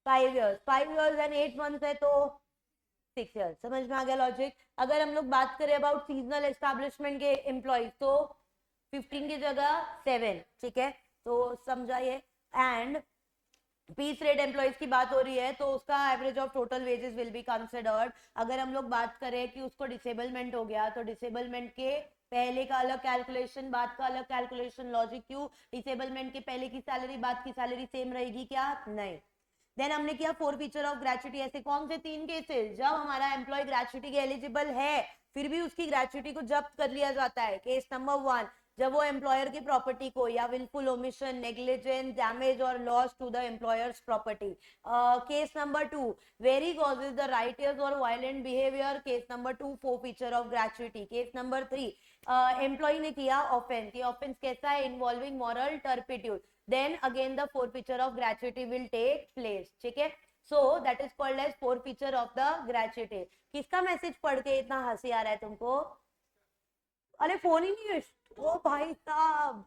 5 years। 5 years and 8 months है तो 6 years। समझ में आ गया लॉजिक? अगर हम लोग बात करें अबाउट सीजनल एस्टेब्लिशमेंट के एम्प्लॉय तो 15 की जगह 7, ठीक है। तो समझा ये। एंड पीस रेट एम्प्लॉइज की बात हो रही है तो उसका average of total wages will be considered. अगर हम लोग बात करें कि उसको डिसेबलमेंट हो गया तो डिसेबलमेंट के पहले का अलग कैलकुलेशन, बाद का अलग कैलकुलेशन। लॉजिक क्यों? डिसेबलमेंट के पहले की सैलरी बाद की सैलरी सेम रहेगी क्या? नहीं। देन हमने किया 4 फीचर ऑफ ग्रेचुइटी। ऐसे कौन से 3 केसेस जब हमारा एम्प्लॉय ग्रेचुइटी के एलिजिबल है फिर भी उसकी ग्रेचुइटी को जब्त कर लिया जाता है। केस नंबर 1, जब वो एम्प्लॉयर की प्रॉपर्टी को या विलफुल ओमिशन, नेग्लिजेंस, डैमेज और loss to the employer's property. Case number 2, very causes the righteous और violent behaviour. Case number 2, 4 feature of gratuity. Case number 3, employee ने किया ऑफेंस। ये ऑफेंस कैसा है? Involving moral turpitude. then again the forfeiture of gratuity will take place. ठीक है, so that is called as forfeiture of the gratuity. किसका message पढ़ के इतना हंसी आ रहा है तुमको? अरे फोन ही नहीं है ओ भाई साहब।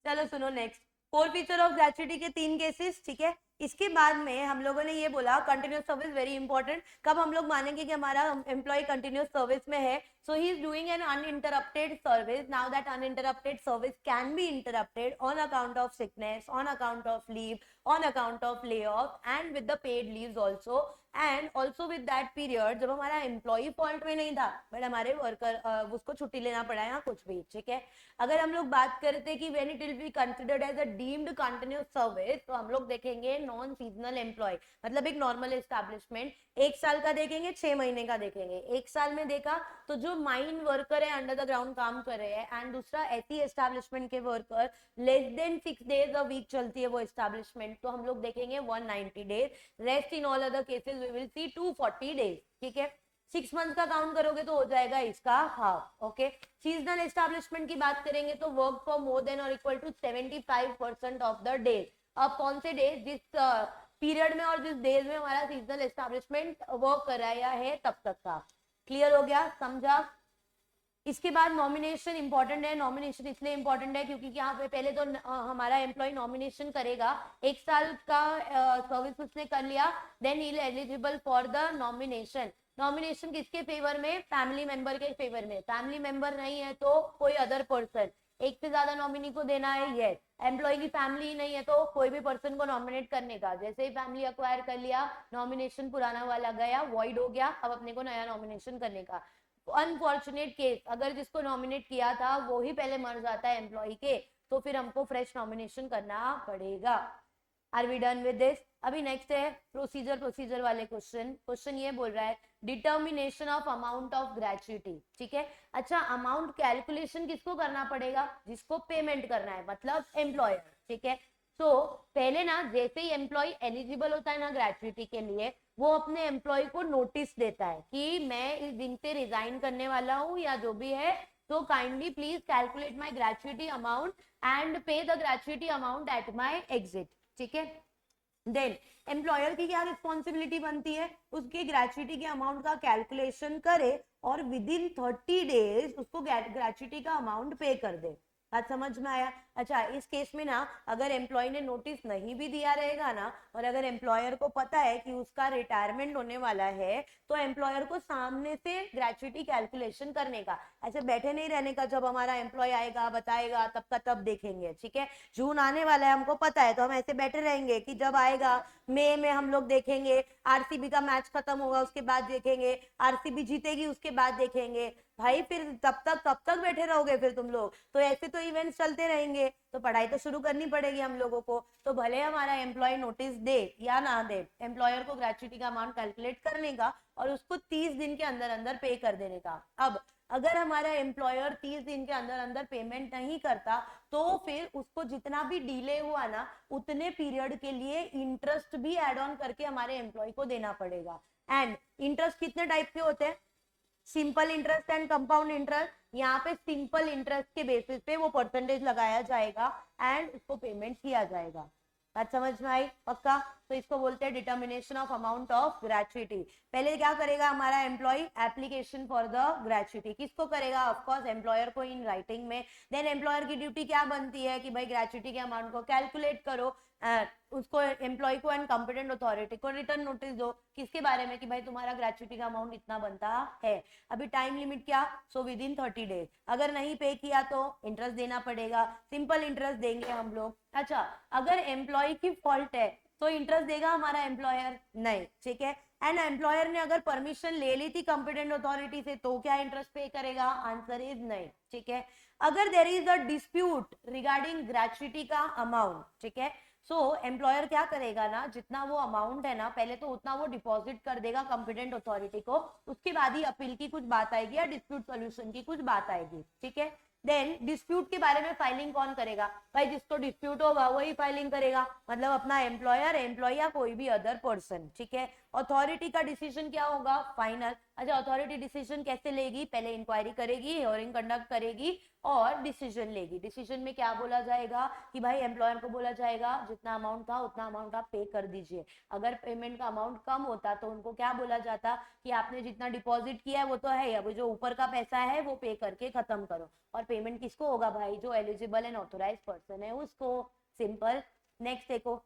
चलो सुनो नेक्स्ट, forfeiture ऑफ ग्रेच्युटी के 3 केसेस, ठीक है। इसके बाद में हम लोगों ने ये बोला कंटिन्यूस सर्विस वेरी इंपॉर्टेंट, कब हम लोग मानेंगे कि हमारा एम्प्लॉय कंटिन्यूस सर्विस में है? so he is doing an uninterrupted service. Now that uninterrupted service can be interrupted on account of sickness, on account of leave, on account of layoff and with the paid leaves also, and also with that period जब हमारा employ fault में नहीं था but हमारे worker उसको छुट्टी लेना पड़ा या कुछ भी, ठीक है। अगर हम लोग बात करते कि when it will be considered as a deemed continuous service, तो हम लोग देखेंगे नॉन सीजनल एम्प्लॉय, मतलब एक नॉर्मल एस्टैब्लिशमेंट 1 साल का देखेंगे, 6 महीने का देखेंगे। 1 साल में देखा तो जो माइन वर्कर है अंडर द ग्राउंड काम कर रहे हैं, एंड दूसरा ऐसी एस्टैब्लिशमेंट के worker less than 6 days a week चलती है वो एस्टैब्लिशमेंट, तो हम लोग देखेंगे 190 days. Rest in all other cases we will see 240 days, ठीक है। 6 मंथ का काउंट करोगे तो हो जाएगा इसका हाफ, ओके। सीजनल एस्टैब्लिशमेंट की बात करेंगे तो वर्क फॉर मोर देन और equal to 75% of the days. अब कौन से डेज? जिस पीरियड में और जिस डेज में हमारा सीजनल एस्टैब्लिशमेंट वर्क कराया है तब तक का। क्लियर हो गया, समझा? इसके बाद नॉमिनेशन इंपॉर्टेंट है। नॉमिनेशन इसलिए इंपॉर्टेंट है क्योंकि यहाँ पे पहले तो हमारा एम्प्लॉय नॉमिनेशन करेगा, 1 साल का सर्विस उसने कर लिया, then he is eligible for the nomination. Nomination किसके फेवर में? फैमिली मेंबर के फेवर में। फैमिली मेंबर नहीं है तो कोई अदर पर्सन, एक से ज्यादा नॉमिनी को देना है, यस। एम्प्लॉय की फैमिली नहीं है तो कोई भी पर्सन को नॉमिनेट करने का। जैसे ही फैमिली अक्वायर कर लिया, नॉमिनेशन पुराना वाला गया, वॉइड हो गया, अब अपने को नया नॉमिनेशन करने का। अनफॉर्चुनेट केस, अगर जिसको नॉमिनेट किया था वो ही पहले मर जाता है एम्प्लॉय के, तो फिर हमको फ्रेश नॉमिनेशन करना पड़ेगा। Are we done with this? अभी नेक्स्ट है प्रोसीजर वाले क्वेश्चन ये बोल रहा है determination of amount of gratuity, ठीक है। अच्छा, अमाउंट कैलकुलेशन किसको करना पड़ेगा? जिसको पेमेंट करना है, मतलब एम्प्लॉयर, ठीक है। तो पहले ना जैसे ही एम्प्लॉय एलिजिबल होता है ना ग्रेच्युटी के लिए, वो अपने एम्प्लॉय को नोटिस देता है कि मैं इस दिन से रिजाइन करने वाला हूँ या जो भी है, तो kindly please calculate my gratuity amount and pay the gratuity amount at my exit, ठीक है। देन एम्प्लॉयर की क्या रिस्पॉन्सिबिलिटी बनती है? उसके ग्रेच्युटी के अमाउंट का कैलकुलेशन करे और विद इन 30 डेज उसको ग्रेच्युटी का अमाउंट पे कर दे। बात समझ में आया? अच्छा, इस केस में ना अगर एम्प्लॉय ने नोटिस नहीं भी दिया रहेगा ना, और अगर एम्प्लॉयर को पता है कि उसका रिटायरमेंट होने वाला है, तो एम्प्लॉयर को सामने से ग्रेच्युटी कैलकुलेशन करने का, ऐसे बैठे नहीं रहने का जब हमारा एम्प्लॉय आएगा बताएगा तब का तब देखेंगे, ठीक है। जून आने वाला है हमको पता है, तो हम ऐसे बैठे रहेंगे कि जब आएगा मई में हम लोग देखेंगे, आरसीबी का मैच खत्म होगा उसके बाद देखेंगे, आरसीबी जीतेगी उसके बाद देखेंगे। भाई फिर तब तक कब तक बैठे रहोगे फिर तुम लोग? तो ऐसे तो इवेंट्स चलते रहेंगे, तो पढ़ाई तो शुरू करनी पड़ेगी हम लोगों को। तो भले हमारा एम्प्लॉय नोटिस दे या ना दे, एम्प्लॉयर को ग्रेच्युटी का अमाउंट कैलकुलेट करने का और उसको 30 दिन के अंदर अंदर पे कर देने का। अब अगर हमारा एम्प्लॉयर 30 दिन के अंदर अंदर पेमेंट नहीं करता, तो फिर उसको जितना भी डिले हुआ ना, उतने पीरियड के लिए इंटरेस्ट भी एड ऑन करके हमारे एम्प्लॉय को देना पड़ेगा। एंड इंटरेस्ट कितने टाइप के होते हैं? Simple interest and compound interest. यहाँ पे सिंपल इंटरेस्ट के बेसिस पे वो परसेंटेज लगाया जाएगा एंड उसको पेमेंट किया जाएगा। बात समझ में आई? पक्का? तो इसको बोलते हैं determination of amount of gratuity. पहले क्या करेगा हमारा employee? Application for the gratuity. किसको करेगा? ऑफकोर्स एम्प्लॉयर को इन राइटिंग में। देन एम्प्लॉयर की ड्यूटी क्या बनती है कि भाई ग्रेच्युटी के अमाउंट को कैलकुलेट करो, उसको एम्प्लॉय को एंड कॉम्पिटेंट अथॉरिटी को रिटर्न नोटिस दो, किसके बारे में कि भाई तुम्हारा ग्रेच्युटी का अमाउंट इतना बनता है। अभी टाइम लिमिट क्या? So with in 30 days. अगर नहीं पे किया तो इंटरेस्ट देना पड़ेगा, सिंपल इंटरेस्ट देंगे हम लोग। अच्छा, अगर एम्प्लॉय की फॉल्ट है तो इंटरेस्ट देगा हमारा एम्प्लॉयर? नहीं, ठीक है। एंड एम्प्लॉयर ने अगर परमिशन ले ली थी कॉम्पिटेंट अथॉरिटी से, तो क्या इंटरेस्ट पे करेगा? आंसर इज नहीं, ठीक है। अगर there is a dispute regarding gratuity का अमाउंट, ठीक है, सो एम्प्लॉयर क्या करेगा ना, जितना वो अमाउंट है ना पहले तो उतना वो डिपॉजिट कर देगा कॉम्पिटेंट अथॉरिटी को, उसके बाद ही अपील की कुछ बात आएगी या डिस्प्यूट सोल्यूशन की कुछ बात आएगी, ठीक है। देन डिस्प्यूट के बारे में फाइलिंग कौन करेगा? भाई जिसको डिस्प्यूट होगा वही फाइलिंग करेगा, मतलब अपना एम्प्लॉयर, एम्प्लॉय या कोई भी अदर पर्सन, ठीक है। अथॉरिटी का डिसीजन क्या होगा? फाइनल। अच्छा, अथॉरिटी डिसीजन कैसे लेगी? पहले इंक्वायरी करेगी, हियरिंग कंडक्ट करेगी, और डिसीजन लेगी। डिसीजन में क्या बोला जाएगा कि भाई एम्प्लॉयर को बोला जाएगा जितना अमाउंट था उतना अमाउंट आप पे कर दीजिए। अगर पेमेंट का अमाउंट कम होता तो उनको क्या बोला जाता कि आपने जितना डिपॉजिट किया है वो तो है, अब जो ऊपर का पैसा है वो पे करके खत्म करो। और पेमेंट किसको होगा भाई, जो एलिजिबल एंड ऑथोराइज पर्सन है उसको। सिंपल। नेक्स्ट देखो,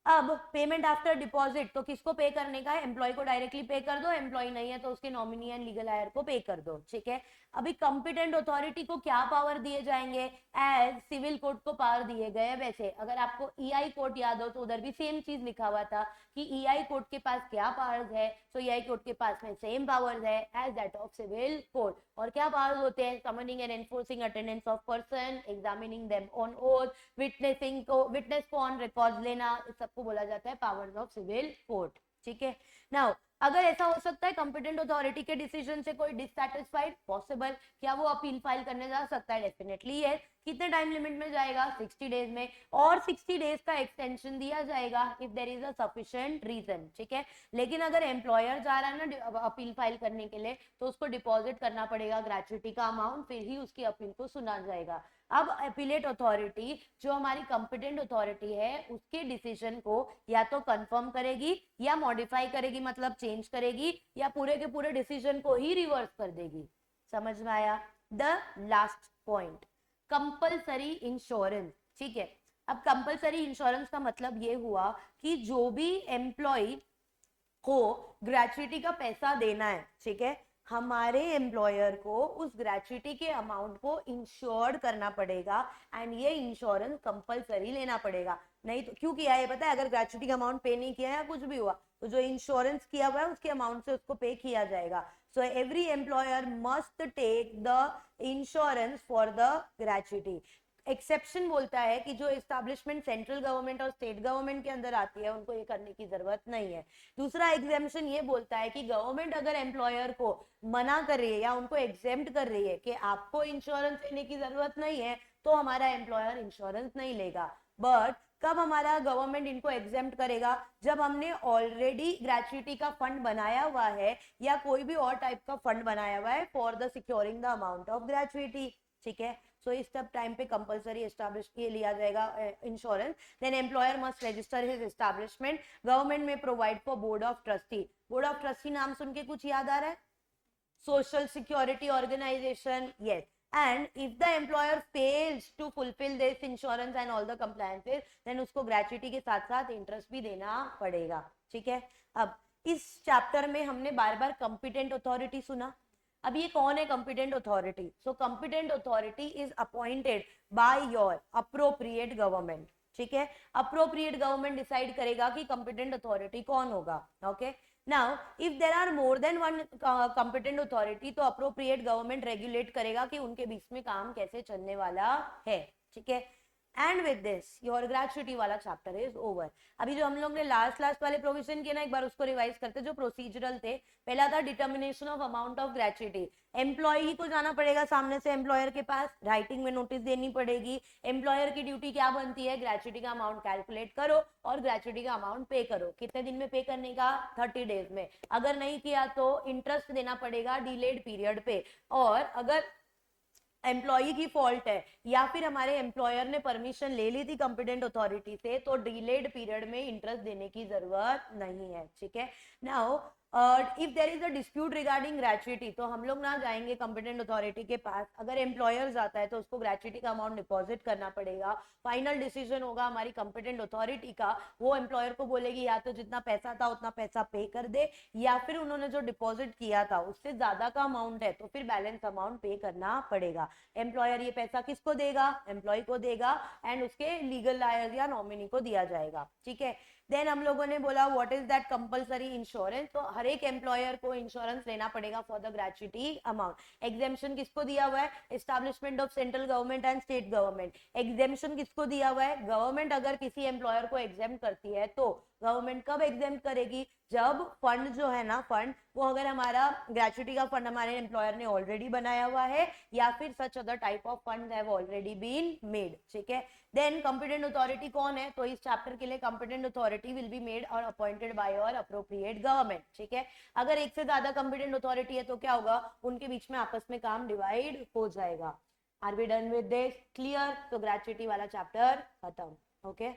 अब पेमेंट आफ्टर डिपॉजिट तो किसको पे करने का है, एम्प्लॉय को डायरेक्टली पे कर दो, एम्प्लॉय नहीं है तो उसके नॉमिनी एंड लीगल हायर को पे कर दो। ठीक है। अभी कॉम्पिटेंट अथॉरिटी को क्या पावर दिए जाएंगे, एज सिविल कोर्ट को पावर दिए गए। वैसे अगर आपको ईआई कोर्ट याद हो तो उधर भी सेम चीज लिखा हुआ था कि ईआई कोर्ट के पास क्या पावर्स है, तो ईआई कोर्ट के पास में सेम पावर्स है as that of civil court. और क्या पावर्स होते हैं, summoning and enforcing attendance of person, examining them on oath, witness को ऑन रिकॉर्ड लेना, इस सबको बोला जाता है पावर्स ऑफ सिविल कोर्ट। ठीक है। नाउ अगर ऐसा हो सकता है कॉम्पिटेंट अथॉरिटी के डिसीजन से कोई डिससैटिस्फाइड, पॉसिबल, क्या वो अपील फाइल करने जा सकता है, डेफिनेटली है। कितने टाइम लिमिट में जाएगा, 60 डेज में, और 60 डेज का एक्सटेंशन दिया जाएगा if there is a sufficient reason. ठीक है। लेकिन अगर एम्प्लॉयर जा रहा है ना अपील फाइल करने के लिए तो उसको डिपॉजिट करना पड़ेगा ग्रेच्युटी का अमाउंट, फिर ही उसकी अपील को सुना जाएगा। अब अपीलेट अथॉरिटी जो हमारी कॉम्पिटेंट अथॉरिटी है उसके डिसीजन को या तो कंफर्म करेगी या मॉडिफाई करेगी, मतलब चेंज करेगी, या पूरे के पूरे डिसीजन को ही रिवर्स कर देगी। समझ में आया। The last point, compulsory insurance. ठीक है। अब कंपलसरी इंश्योरेंस का मतलब ये हुआ कि जो भी एम्प्लॉय को ग्रेच्युटी का पैसा देना है, ठीक है, हमारे एम्प्लॉयर को उस ग्रेच्युटी के अमाउंट को इंश्योर्ड करना पड़ेगा एंड ये इंश्योरेंस कंपलसरी लेना पड़ेगा। नहीं तो क्यों किया है पता है, अगर ग्रेच्युटी का अमाउंट पे नहीं किया या कुछ भी हुआ तो जो इंश्योरेंस किया हुआ है उसके अमाउंट से उसको पे किया जाएगा। So every employer must take the insurance for the gratuity. Exception बोलता है कि जो एस्टैब्लिशमेंट सेंट्रल गवर्नमेंट और स्टेट गवर्नमेंट के अंदर आती है उनको ये करने की जरूरत नहीं है। दूसरा एग्जेम्पशन ये बोलता है कि गवर्नमेंट अगर एम्प्लॉयर को मना कर रही है या उनको एग्जेम्प्ट कर रही है कि आपको इंश्योरेंस लेने की जरूरत नहीं है तो हमारा एम्प्लॉयर इंश्योरेंस नहीं लेगा। बट कब हमारा गवर्नमेंट इनको एग्जेम्प्ट करेगा, जब हमने ऑलरेडी ग्रेच्युटी का फंड बनाया हुआ है या कोई भी और टाइप का फंड बनाया हुआ है for the securing the amount of gratuity. ठीक है। सो इस सब टाइम पे कंपलसरी एस्टैब्लिश ये लिया जाएगा insurance. Then employer must register his establishment. Government में provide for board of trustee. Board of trustee नाम सुन के कुछ याद आ रहा है, social security organisation, yes. And if the employer fails to fulfill this insurance and all the compliances, then उसको ग्रेच्युटी के साथ साथ इंटरेस्ट भी देना पड़ेगा। ठीक है। अब इस चैप्टर में हमने बार बार कॉम्पिटेंट अथॉरिटी सुना। अब ये कौन है competent authority, so competent authority is appointed by your appropriate government. ठीक है। अप्रोप्रिएट गवर्नमेंट डिसाइड करेगा कि कॉम्पिटेंट अथॉरिटी कौन होगा। Okay. Now if there are more than one competent authority तो अप्रोप्रिएट गवर्नमेंट रेगुलेट करेगा कि उनके बीच में काम कैसे चलने वाला है। ठीक है। And with this your gratuity वाला चैप्टर इज ओवर। अभी जो हम लोग ने लास्ट वाले प्रोविजन किए ना, एक बार उसको रिवाइज करते, जो प्रोसीजरल थे। पहला था determination of amount of gratuity. Employee को जाना पड़ेगा सामने से एम्प्लॉयर के पास, राइटिंग में नोटिस देनी पड़ेगी। एम्प्लॉयर की ड्यूटी क्या बनती है, ग्रेच्युटी का अमाउंट कैलकुलेट करो और ग्रेच्युटी का अमाउंट पे करो। कितने दिन में पे करने का, 30 डेज में। अगर नहीं किया तो इंटरेस्ट देना पड़ेगा डिलेड पीरियड पे। और अगर एम्प्लॉय की फॉल्ट है या फिर हमारे एम्प्लॉयर ने परमिशन ले ली थी कॉम्पिटेंट अथॉरिटी से तो डिलेड पीरियड में इंटरेस्ट देने की जरूरत नहीं है। ठीक है। Now if there is a dispute regarding gratuity तो हम लोग ना जाएंगे कॉम्पिटेंट अथॉरिटी के पास। अगर एम्प्लॉयर जाता है तो उसको ग्रेच्युटी का अमाउंट डिपॉजिट करना पड़ेगा। फाइनल डिसीजन होगा हमारी कॉम्पिटेंट अथॉरिटी का। वो एम्प्लॉयर को बोलेगी या तो जितना पैसा था उतना पैसा पे कर दे, या फिर उन्होंने जो डिपॉजिट किया था उससे ज्यादा का अमाउंट है तो फिर बैलेंस अमाउंट पे करना पड़ेगा। एम्प्लॉयर ये पैसा किसको देगा, एम्प्लॉय को देगा एंड उसके लीगल लायर या नॉमिनी को दिया जाएगा। ठीक है। देन हम लोगों ने बोला what is that compulsory insurance, तो हर एक एम्प्लॉयर को इंश्योरेंस लेना पड़ेगा for the gratuity amount. Exemption किसको दिया हुआ है, establishment of central government and state government. Exemption किसको दिया हुआ है, गवर्नमेंट अगर किसी एम्प्लॉयर को एग्जेम्प्ट करती है तो गवर्नमेंट कब एग्जेम्प्ट करेगी, जब फंड जो है ना फंड वो अगर हमारा ग्रेच्युटी का फंड हमारे एम्प्लॉयर ने ऑलरेडी बनाया हुआ है या फिर such other type of fund have already been made. ठीक है। देन कॉम्पिटेंट अथॉरिटी कौन है, तो इस चैप्टर के लिए competent authority will be made और appointed by your appropriate government. ठीक है। अगर एक से ज्यादा कॉम्पिटेंट अथॉरिटी है तो क्या होगा, उनके बीच में आपस में काम डिवाइड हो जाएगा। Are we done with this? Clear? तो ग्रेचुइटी वाला चैप्टर खत्म. ओके